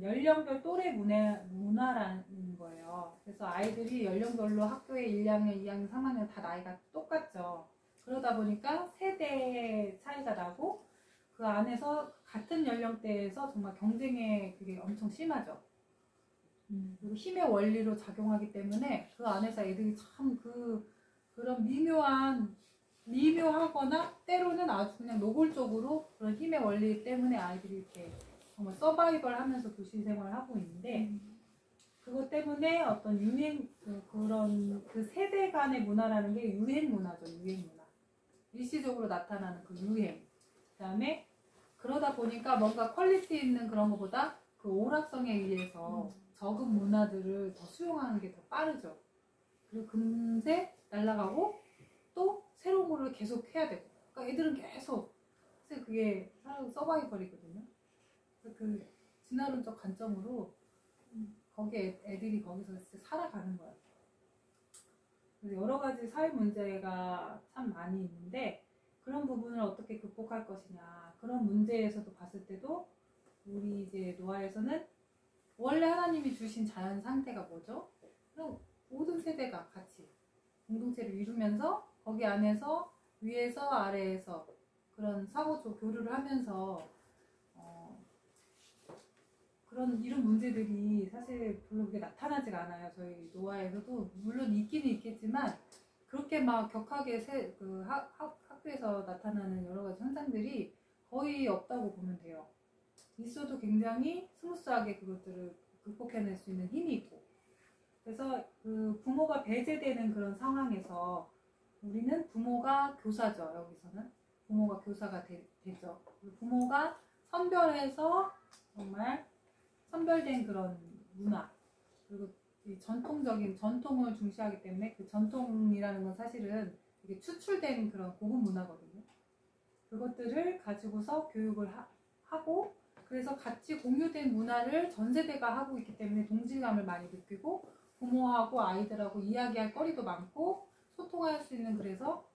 연령별 또래 문화라는 거예요. 그래서 아이들이 연령별로 학교에 1학년, 2학년, 3학년 다 나이가 똑같죠. 그러다 보니까 세대 차이가 나고 그 안에서 같은 연령대에서 정말 경쟁의 그게 엄청 심하죠. 그리고 힘의 원리로 작용하기 때문에 그 안에서 애들이 참 그런 미묘하거나 때로는 아주 그냥 노골적으로 그런 힘의 원리 때문에 아이들이 이렇게 정말 서바이벌 하면서 도시 생활을 하고 있는데 그것 때문에 어떤 그런 그 세대 간의 문화라는 게 유행 문화죠. 유행 문화. 일시적으로 나타나는 그 유행. 그 다음에 그러다 보니까 뭔가 퀄리티 있는 그런 것보다 그 오락성에 의해서 적은 문화들을 더 수용하는 게 더 빠르죠. 그리고 금세 날아가고 또 새로운 거를 계속 해야 되고. 그러니까 애들은 계속 사실 그게 서바이벌이거든요. 그 진화론적 관점으로 거기에 애들이 거기서 진짜 살아가는 거예요. 그래서 여러 가지 사회 문제가 참 많이 있는데 그런 부분을 어떻게 극복할 것이냐 그런 문제에서도 봤을 때도 우리 이제 노아에서는 원래 하나님이 주신 자연 상태가 뭐죠? 그럼 모든 세대가 같이 공동체를 이루면서 거기 안에서 위에서 아래에서 그런 상호 교류를 하면서 그런 이런 문제들이 사실 별로 그렇게 나타나지가 않아요. 저희 노아에서도 물론 있기는 있겠지만 그렇게 막 격하게 학교에서 나타나는 여러 가지 현상들이 거의 없다고 보면 돼요. 있어도 굉장히 스무스하게 그것들을 극복해낼 수 있는 힘이 있고 그래서 그 부모가 배제되는 그런 상황에서 우리는 부모가 교사죠. 여기서는 부모가 교사가 되죠. 부모가 선별해서 정말 선별된 그런 문화 그리고 이 전통을 중시하기 때문에 그 전통이라는 건 사실은 되게 추출된 그런 고급 문화거든요. 그것들을 가지고서 교육을 하고 그래서 같이 공유된 문화를 전 세대가 하고 있기 때문에 동질감을 많이 느끼고 부모하고 아이들하고 이야기할 거리도 많고 소통할 수 있는 그래서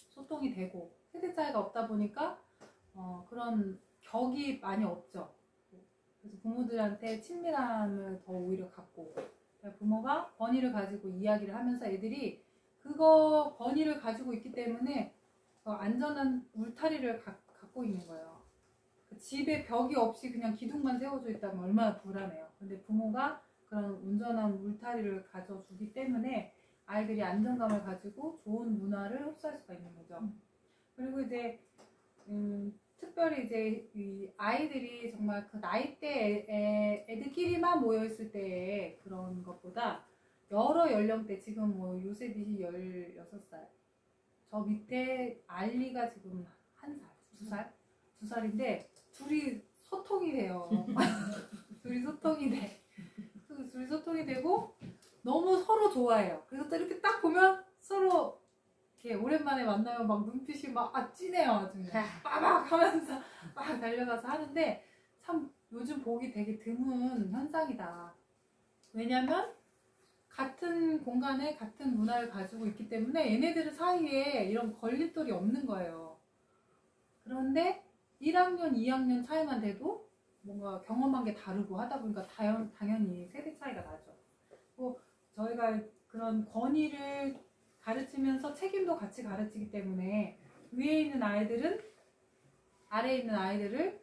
소통이 되고 세대 차이가 없다 보니까 그런 격이 많이 없죠. 그래서 부모들한테 친밀함을 더 오히려 갖고 부모가 권위를 가지고 이야기를 하면서 애들이 그거 권위를 가지고 있기 때문에 안전한 울타리를 갖고 있는 거예요. 집에 벽이 없이 그냥 기둥만 세워져 있다면 얼마나 불안해요. 근데 부모가 그런 온전한 울타리를 가져주기 때문에 아이들이 안정감을 가지고 좋은 문화를 흡수할 수가 있는 거죠. 그리고 이제 특별히 이제 이 아이들이 정말 그 나이대 애들끼리만 모여있을 때의 그런 것보다 여러 연령대 지금 뭐 요셉이 16살 저 밑에 알리가 지금 1살, 2살인데 둘이 소통이 돼요. 둘이 소통이 돼. 둘이 소통이 되고 너무 서로 좋아해요. 그래서 또 이렇게 딱 보면 서로 이렇게 오랜만에 만나면 막 눈빛이 막 진해요. 아주 빠박 하면서 막 달려가서 하는데 참 요즘 보기 되게 드문 현상이다. 왜냐면 같은 공간에 같은 문화를 가지고 있기 때문에 얘네들 사이에 이런 걸림돌이 없는 거예요. 그런데 1학년, 2학년 차이만 돼도 뭔가 경험한 게 다르고 하다 보니까 당연히 세대 차이가 나죠. 저희가 그런 권위를 가르치면서 책임도 같이 가르치기 때문에 위에 있는 아이들은 아래에 있는 아이들을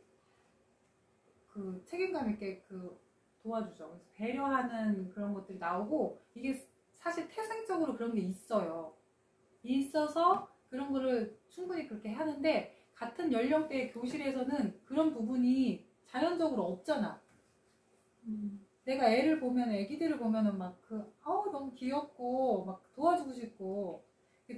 그 책임감 있게 도와주죠. 그래서 배려하는 그런 것들이 나오고 이게 사실 태생적으로 그런 게 있어요. 있어서 그런 거를 충분히 그렇게 하는데 같은 연령대의 교실에서는 그런 부분이 자연적으로 없잖아. 내가 애기들을 보면은 너무 귀엽고 막 도와주고 싶고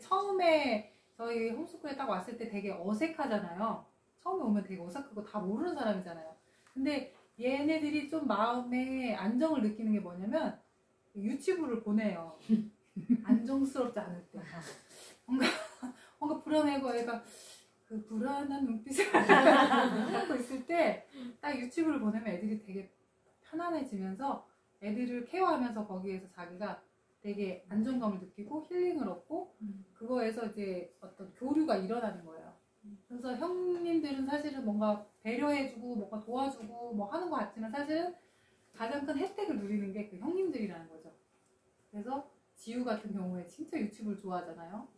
처음에 저희 홈스쿨에 딱 왔을 때 되게 어색하잖아요. 처음에 오면 되게 어색하고 다 모르는 사람이잖아요. 근데 얘네들이 좀 마음에 안정을 느끼는 게 뭐냐면 유치부를 보내요. 안정스럽지 않을 때 뭔가 불안해고 애가 그 불안한 눈빛을 갖고 있을 때 딱 유치부를 보내면 애들이 되게 편안해지면서 애들을 케어하면서 거기에서 자기가 되게 안정감을 느끼고 힐링을 얻고 그거에서 이제 어떤 교류가 일어나는 거예요. 그래서 형님들은 사실은 뭔가 배려해주고 뭔가 도와주고 뭐 하는 것 같지만 사실은 가장 큰 혜택을 누리는 게 그 형님들이라는 거죠. 그래서 지우 같은 경우에 진짜 유치부를 좋아하잖아요.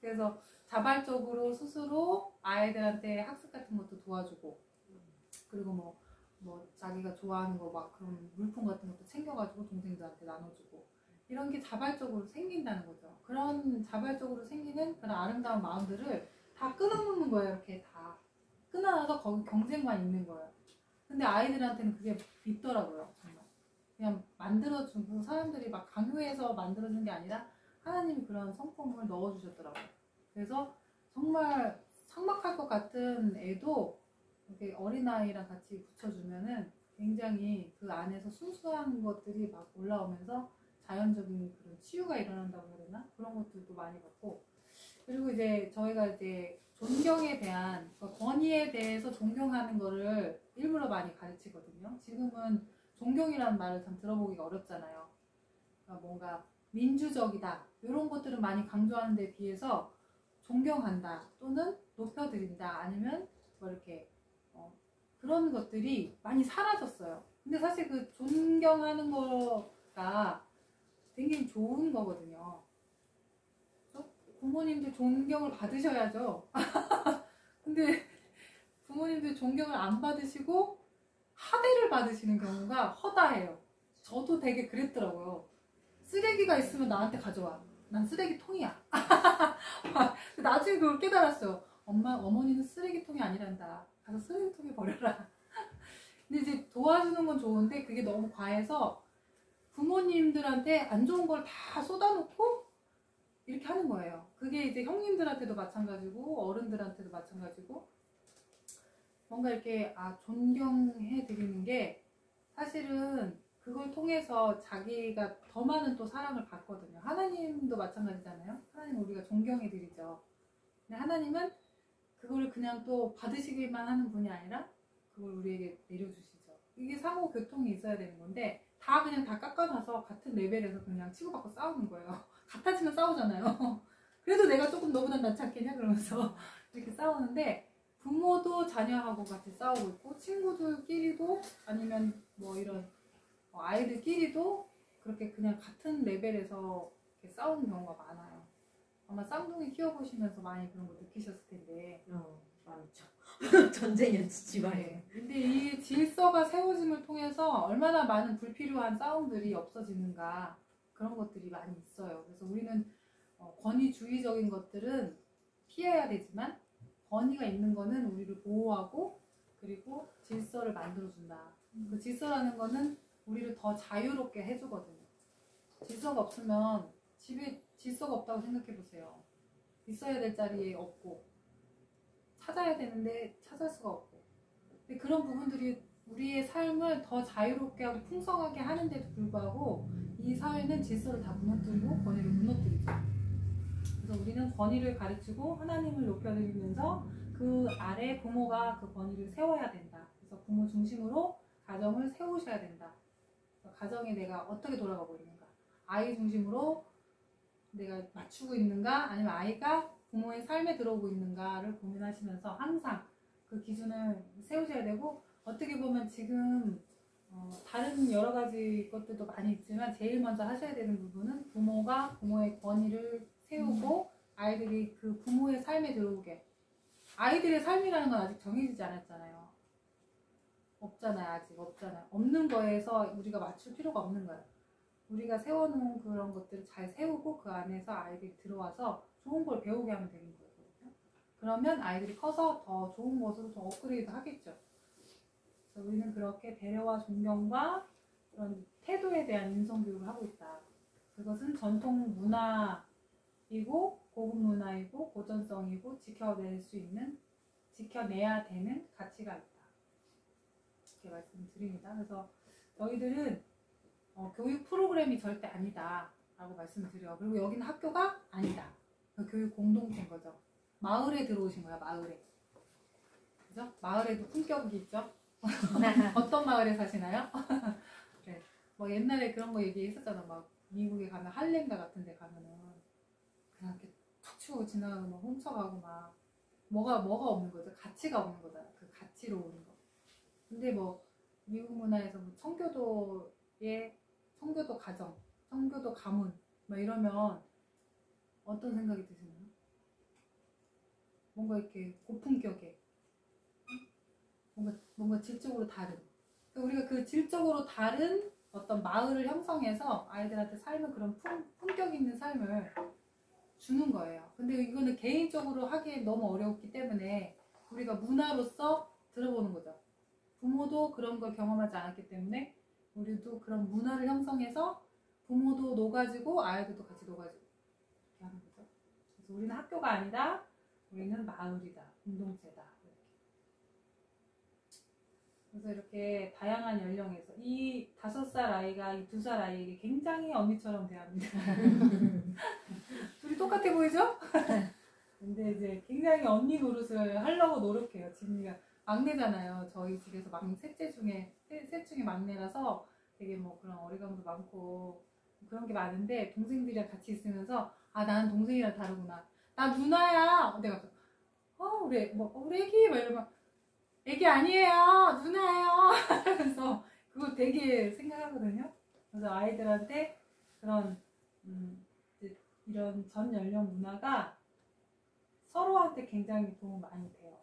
그래서 자발적으로 스스로 아이들한테 학습 같은 것도 도와주고, 그리고 뭐 자기가 좋아하는 거 막 그런 물품 같은 것도 챙겨가지고 동생들한테 나눠주고, 이런 게 자발적으로 생긴다는 거죠. 그런 자발적으로 생기는 그런 아름다운 마음들을 다 끊어놓는 거예요. 이렇게 다 끊어놔서 거기 경쟁만 있는 거예요. 근데 아이들한테는 그게 있더라고요. 정말 그냥 만들어주고, 사람들이 막 강요해서 만들어준 게 아니라 하나님이 그런 성품을 넣어주셨더라고요. 그래서 정말 삭막할 것 같은 애도 이렇게 어린아이랑 같이 붙여주면은 굉장히 그 안에서 순수한 것들이 막 올라오면서 자연적인 그런 치유가 일어난다고 해야 되나? 그런 것들도 많이 받고, 그리고 이제 저희가 이제 존경에 대한, 권위에 대해서 존경하는 거를 일부러 많이 가르치거든요. 지금은 존경이라는 말을 참 들어보기가 어렵잖아요. 그러니까 뭔가 민주적이다, 이런 것들은 많이 강조하는 데 비해서 존경한다 또는 높여드린다, 아니면 뭐 이렇게 그런 것들이 많이 사라졌어요. 근데 사실 그 존경하는 거가 굉장히 좋은 거거든요. 그래서 부모님들 존경을 받으셔야죠. 근데 부모님들 존경을 안 받으시고 하대를 받으시는 경우가 허다해요. 저도 되게 그랬더라고요. 쓰레기가 있으면 나한테 가져와. 난 쓰레기통이야. 나중에 그걸 깨달았어요. 어머니는 쓰레기통이 아니란다. 가서 쓰레기통에 버려라. 근데 이제 도와주는 건 좋은데 그게 너무 과해서 부모님들한테 안 좋은 걸 다 쏟아놓고 이렇게 하는 거예요. 그게 이제 형님들한테도 마찬가지고 어른들한테도 마찬가지고, 뭔가 이렇게 존경해 드리는 게 사실은 그걸 통해서 자기가 더 많은 또 사랑을 받거든요. 하나님도 마찬가지잖아요. 하나님 우리가 존경해 드리죠. 근데 하나님은 그걸 그냥 또 받으시기만 하는 분이 아니라 그걸 우리에게 내려주시죠. 이게 상호 교통이 있어야 되는 건데 다 그냥 다 깎아놔서 같은 레벨에서 그냥 치고받고 싸우는 거예요. 같아지면 싸우잖아요. 그래도 내가 조금 너보단 낫지 않겠냐 그러면서 이렇게 싸우는데, 부모도 자녀하고 같이 싸우고 있고 친구들끼리도 아니면 뭐 이런 아이들끼리도 그렇게 그냥 같은 레벨에서 이렇게 싸우는 경우가 많아요. 아마 쌍둥이 키워보시면서 많이 그런 거 느끼셨을 텐데. 많죠. 전쟁이었지 집안에. 네. 근데 이 질서가 세워짐을 통해서 얼마나 많은 불필요한 싸움들이 없어지는가, 그런 것들이 많이 있어요. 그래서 우리는 권위주의적인 것들은 피해야 되지만 권위가 있는 거는 우리를 보호하고 그리고 질서를 만들어준다. 그 질서라는 거는 우리를 더 자유롭게 해주거든요. 질서가 없으면 집에 질서가 없다고 생각해 보세요. 있어야 될 자리에 없고 찾아야 되는데 찾을 수가 없고. 근데 그런 부분들이 우리의 삶을 더 자유롭게 하고 풍성하게 하는데도 불구하고 이 사회는 질서를 다 무너뜨리고 권위를 무너뜨리죠. 그래서 우리는 권위를 가르치고 하나님을 높여드리면서 그 아래 부모가 그 권위를 세워야 된다. 그래서 부모 중심으로 가정을 세우셔야 된다. 가정에 내가 어떻게 돌아가고 있는가, 아이 중심으로 내가 맞추고 있는가, 아니면 아이가 부모의 삶에 들어오고 있는가를 고민하시면서 항상 그 기준을 세우셔야 되고, 어떻게 보면 지금 다른 여러 가지 것들도 많이 있지만 제일 먼저 하셔야 되는 부분은 부모가 부모의 권위를 세우고 아이들이 그 부모의 삶에 들어오게. 아이들의 삶이라는 건 아직 정해지지 않았잖아요. 없잖아요. 아직 없잖아요. 없는 거에서 우리가 맞출 필요가 없는 거예요. 우리가 세워놓은 그런 것들을 잘 세우고 그 안에서 아이들이 들어와서 좋은 걸 배우게 하면 되는 거거든요. 그러면 아이들이 커서 더 좋은 것으로 더 업그레이드 하겠죠. 그래서 우리는 그렇게 배려와 존경과 그런 태도에 대한 인성교육을 하고 있다. 그것은 전통 문화이고 고급 문화이고 고전성이고 지켜내야 되는 가치가 있다. 이렇게 말씀드립니다. 그래서 저희들은 교육 프로그램이 절대 아니다 라고 말씀드려요. 그리고 여기는 학교가 아니다. 교육 공동체인 거죠. 마을에 들어오신 거야. 마을에. 그죠? 마을에도 품격이 있죠. 어떤 마을에 사시나요? 네. 뭐 옛날에 그런 거 얘기했었잖아. 막 미국에 가면 할렘가 같은 데 가면은 그냥 이렇게 툭 치고 지나가고 막 훔쳐가고 막 뭐가 없는 거죠. 가치가 없는 거잖아. 그 가치로 오는 거. 근데 뭐 미국 문화에서 뭐 청교도 가정, 청교도 가문 뭐 이러면 어떤 생각이 드시나요? 뭔가 이렇게 고품격에 뭔가 질적으로 다른. 그러니까 우리가 그 질적으로 다른 어떤 마을을 형성해서 아이들한테 삶을 그런 품격 있는 삶을 주는 거예요. 근데 이거는 개인적으로 하기엔 너무 어렵기 때문에 우리가 문화로서 들어보는 거죠. 부모도 그런 걸 경험하지 않았기 때문에 우리도 그런 문화를 형성해서 부모도 녹아지고 아이들도 같이 녹아지고 이렇게 하는 거죠. 그래서 우리는 학교가 아니다. 우리는 마을이다. 공동체다. 이렇게. 그래서 이렇게 다양한 연령에서 이 5살 아이가 이 2살 아이에게 굉장히 언니처럼 대합니다. 둘이 똑같아 보이죠? 근데 이제 굉장히 언니 노릇을 하려고 노력해요. 지민이가 막내잖아요. 저희 집에서 셋째 중에 막내라서 되게 뭐 그런 어리광도 많고 그런 게 많은데 동생들이랑 같이 있으면서 아, 나는 동생이랑 다르구나. 나 누나야. 내가 우리 애기 막 이러면 애기 아니에요. 누나예요. 그래서 그거 되게 생각하거든요. 그래서 아이들한테 그런 이런 전 연령 문화가 서로한테 굉장히 도움 많이 돼요.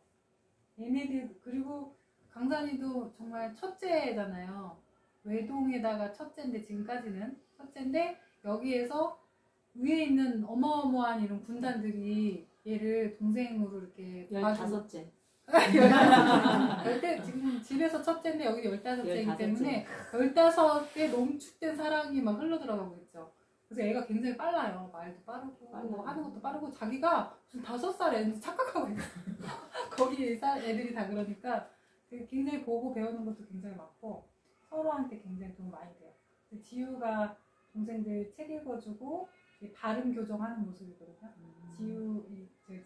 얘네들 그리고 강산이도 정말 첫째잖아요. 외동에다가 첫째인데 지금까지는 첫째인데 여기에서 위에 있는 어마어마한 이런 군단들이 얘를 동생으로 이렇게 15째. 지금 집에서 첫째인데 여기 15째이기 때문에 15에 농축된 사랑이 막 흘러들어가고 있죠. 그래서 애가 굉장히 빨라요. 말도 빠르고 하는 것도 빠르고 자기가 무슨 5살 애인지 착각하고 있어요. 거기 애들이 다 그러니까 굉장히 보고 배우는 것도 굉장히 많고 서로한테 굉장히 도움 많이 돼요. 지우가 동생들 책 읽어주고 발음 교정하는 모습이거든요.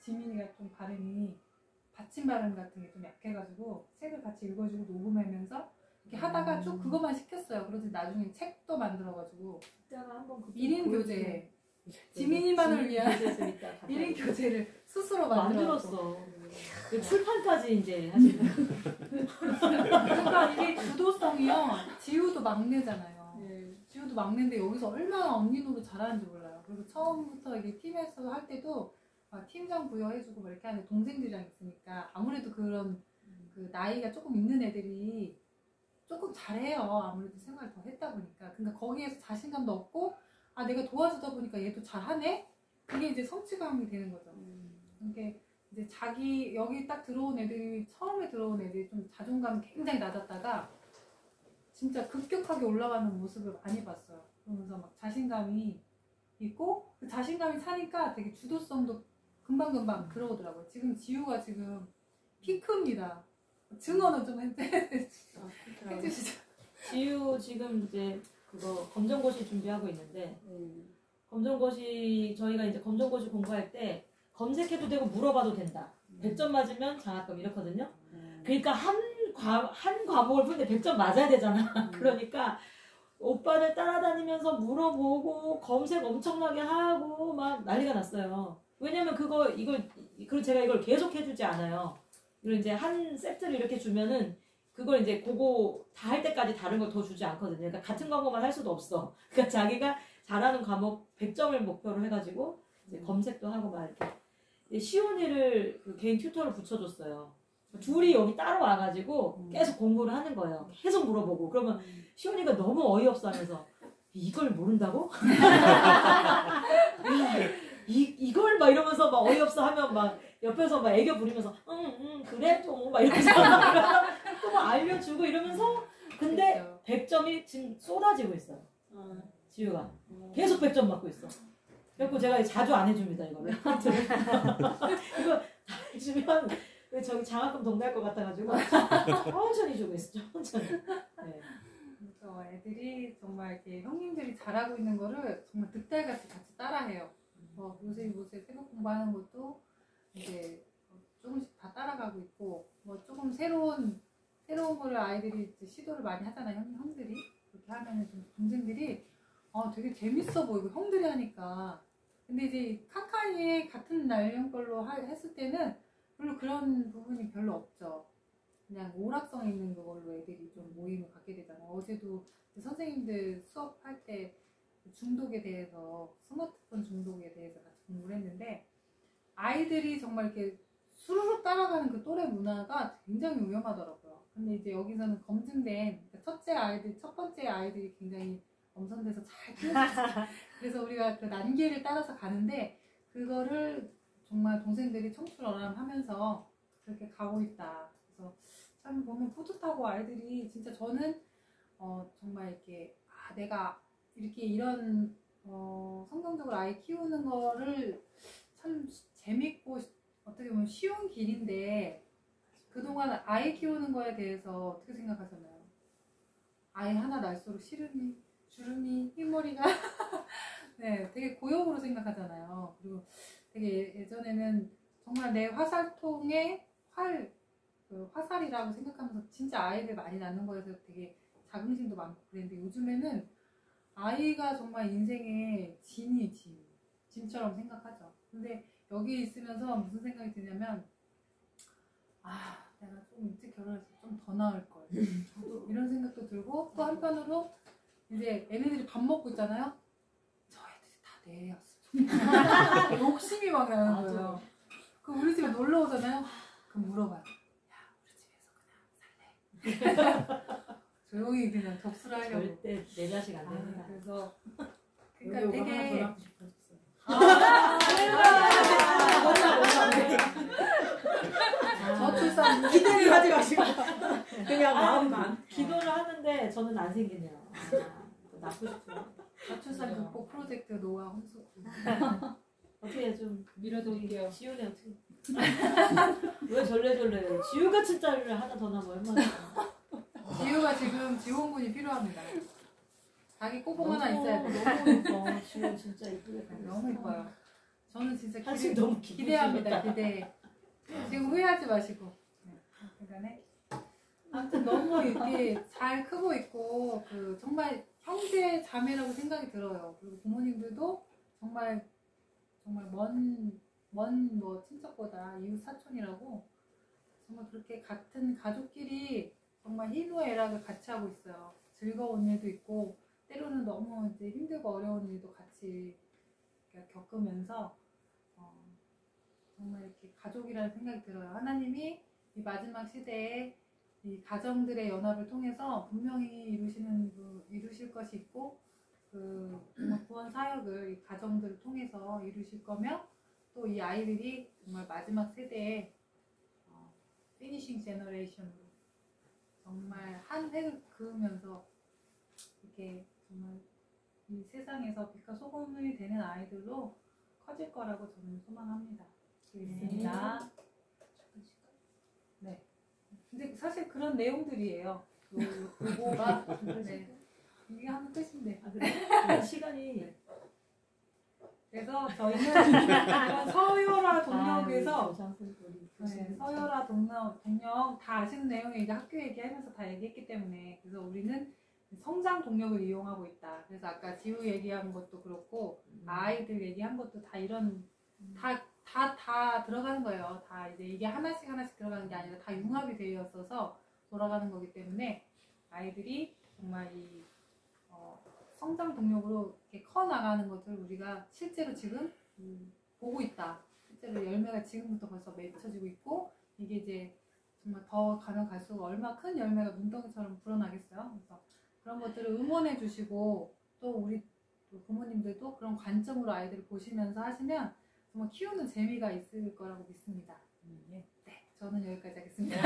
지민이가 좀 발음이 받침 발음 같은 게 좀 약해가지고 책을 같이 읽어주고 녹음하면서 이렇게 하다가 쭉 그것만 시켰어요. 그래서 나중에 책도 만들어가지고 1인 교재 지민이만을 위한 1인 교재를 스스로 만들었어. 출판까지 이제 하시는. 그러니까 이게 주도성이요. 지우도 막내잖아요. 지우도 막내인데 여기서 얼마나 언니 노릇 잘하는지 몰라요. 그리고 처음부터 이게 팀에서 할 때도 팀장 부여해주고 뭐 이렇게 하는데 동생들이랑 있으니까 아무래도 그런 그 나이가 조금 있는 애들이 조금 잘해요. 아무래도 생활을 더 했다 보니까. 그러니까 거기에서 자신감도 얻고 아 내가 도와주다 보니까 얘도 잘하네? 그게 이제 성취감이 되는 거죠. 이게 이제 자기 여기 딱 들어온 애들이 처음에 들어온 애들이 좀 자존감이 굉장히 낮았다가 진짜 급격하게 올라가는 모습을 많이 봤어요. 그러면서 막 자신감이 있고 그 자신감이 사니까 되게 주도성도 금방금방 들어오더라고요. 지금 지우가 지금 피크입니다. 증언은 좀 해주시죠. 지우 지금 이제 그거 검정고시 준비하고 있는데 검정고시 저희가 이제 검정고시 공부할 때 검색해도 되고 물어봐도 된다. 100점 맞으면 장학금 이렇거든요. 그러니까 한 과목을 푸는데 100점 맞아야 되잖아. 그러니까 오빠를 따라다니면서 물어보고 검색 엄청나게 하고 막 난리가 났어요. 왜냐면 그리고 제가 이걸 계속 해주지 않아요. 그리고 이제 한 세트를 이렇게 주면은 그걸 이제 그거 다 할 때까지 다른 걸 더 주지 않거든요. 그러니까 같은 과목만 할 수도 없어. 그러니까 자기가 잘하는 과목 100점을 목표로 해가지고 이제 검색도 하고 막 이렇게. 시온이를 그 개인 튜터를 붙여줬어요. 둘이 여기 따로 와가지고 계속 공부를 하는 거예요. 계속 물어보고. 그러면 시온이가 너무 어이없어 하면서 이걸 모른다고? 이걸 막 이러면서 막 어이없어 하면 막 옆에서 막 애교 부리면서 그래 좀 막 이러면서 또 막 알려주고 이러면서 근데 100점이 지금 쏟아지고 있어요. 지우가 계속 100점 받고 있어. 그래서 제가 자주 안 해줍니다 이거를. 이거 다 해주면 저기 장학금 동의할 것 같아가지고 천천히 주고 있어. 천천히. 네. 그래서 애들이 정말 이렇게 형님들이 잘하고 있는 거를 정말 득달같이 같이 따라해요. 요새 새벽 공부하는 것도 이제 조금씩 다 따라가고 있고 조금 새로운 거를 아이들이 이제 시도를 많이 하잖아요. 형들이 그렇게 하면은 좀 동생들이 되게 재밌어 보이고 형들이 하니까. 근데 이제 칸칸이 같은 연령 걸로 했을 때는 별로 그런 부분이 별로 없죠. 그냥 오락성 있는 그걸로 애들이 좀 모임을 갖게 되잖아요. 어제도 선생님들 수업할 때 중독에 대해서 스마트폰 중독에 대해서 같이 공부를 했는데 아이들이 정말 이렇게 수르륵 따라가는 그 또래 문화가 굉장히 위험하더라고요. 근데 이제 여기서는 검증된 그러니까 첫 번째 아이들이 굉장히 엄선돼서 잘 키워졌어요. 그래서 우리가 그 난계를 따라서 가는데 그거를 정말 동생들이 청출어람하면서 그렇게 가고 있다. 그래서 참 보면 뿌듯하고 아이들이 진짜 저는 정말 이렇게 내가 이렇게 이런 성경적으로 아이 키우는 거를 참 재밌고 어떻게 보면 쉬운 길인데 그동안 아이 키우는 거에 대해서 어떻게 생각하셨나요? 아이 하나 날수록 시름이, 주름이, 흰머리가 네, 되게 고역으로 생각하잖아요. 그리고 되게 예전에는 정말 내 화살통에 그 화살이라고 생각하면서 진짜 아이들 많이 낳는 거에서 되게 자긍심도 많고 그랬는데 요즘에는 아이가 정말 인생의 짐처럼 생각하죠. 근데 여기 있으면서 무슨 생각이 드냐면 내가 좀 일찍 결혼해서 좀 더 나을 걸 이런 생각도 들고 또 한편으로 이제 얘네들이 밥 먹고 있잖아요. 저 애들이 다 내 애였어. 욕심이 막 나는 거예요. 그 우리 집에 놀러 오잖아요. 그럼 물어봐요. 야, 우리 집에서 그냥 살래? 조용히 그냥 접수를 하려고. 절대 내 자식 안 됩니다. 그래서 그러니까 그러니까 하나 더 되게 낳고 싶어졌어요. 저출산 기대를 하지 마시고 그냥 마음만. 기도를 하는데 저는 안 생기네요. 또 낳고 싶어요. 저출산 극복 프로젝트 노아 혼수. 어떻게 좀 밀어드릴게요. 지훈이 어떻게? 왜 절레절레? 지우같은 딸을 하나 더 낳으면 얼마나? 지우가 지금 지원군이 필요합니다. 자기 꼬봉 하나 있어야 돼. 너무 예뻐. 지우 진짜 이쁘게 닮았어. 너무 이뻐요. 저는 진짜 사실 너무 기대합니다. 기대. 지금 후회하지 마시고. 그간에 아무튼 너무 이렇게 잘 크고 있고 그 정말 형제 자매라고 생각이 들어요. 그리고 부모님들도 정말 먼 뭐 친척보다 이웃 사촌이라고 정말 그렇게 같은 가족끼리 정말 희노애락을 같이 하고 있어요. 즐거운 일도 있고 때로는 너무 이제 힘들고 어려운 일도 같이 겪으면서 정말 이렇게 가족이라는 생각이 들어요. 하나님이 이 마지막 시대에 이 가정들의 연합을 통해서 분명히 이루실 것이 있고 그 정말 구원 사역을 이 가정들을 통해서 이루실 거며 또 이 아이들이 정말 마지막 세대에 피니싱 제너레이션으로 정말 한 획을 그으면서 이렇게 정말 이 세상에서 빛과 소금이 되는 아이들로 커질 거라고 저는 소망합니다. 있습니다. 네. 근데 사실 그런 내용들이에요. 요거가 네. 이게 하면 끝인데. 그래? 시간이 그래서 저희는 서유라 동역에서 서유라 동역 다 아시는 내용을 이제 학교 얘기하면서 다 얘기했기 때문에 그래서 우리는 성장 동력을 이용하고 있다. 그래서 아까 지우 얘기한 것도 그렇고 아이들 얘기한 것도 다 이런 다 들어가는 거예요. 다 이제 이게 하나씩 들어가는 게 아니라 다 융합이 되어 있어서 돌아가는 거기 때문에 아이들이 정말 이 성장 동력으로 이렇게 커 나가는 것을 우리가 실제로 지금 보고 있다. 실제로 열매가 지금부터 벌써 맺혀지고 있고 이게 이제 정말 더 가면 갈수록 얼마나 큰 열매가 눈덩이처럼 불어나겠어요. 그래서 그런 것들을 응원해 주시고 또 우리 부모님들도 그런 관점으로 아이들을 보시면서 하시면 정말 키우는 재미가 있을 거라고 믿습니다. 네, 저는 여기까지 하겠습니다.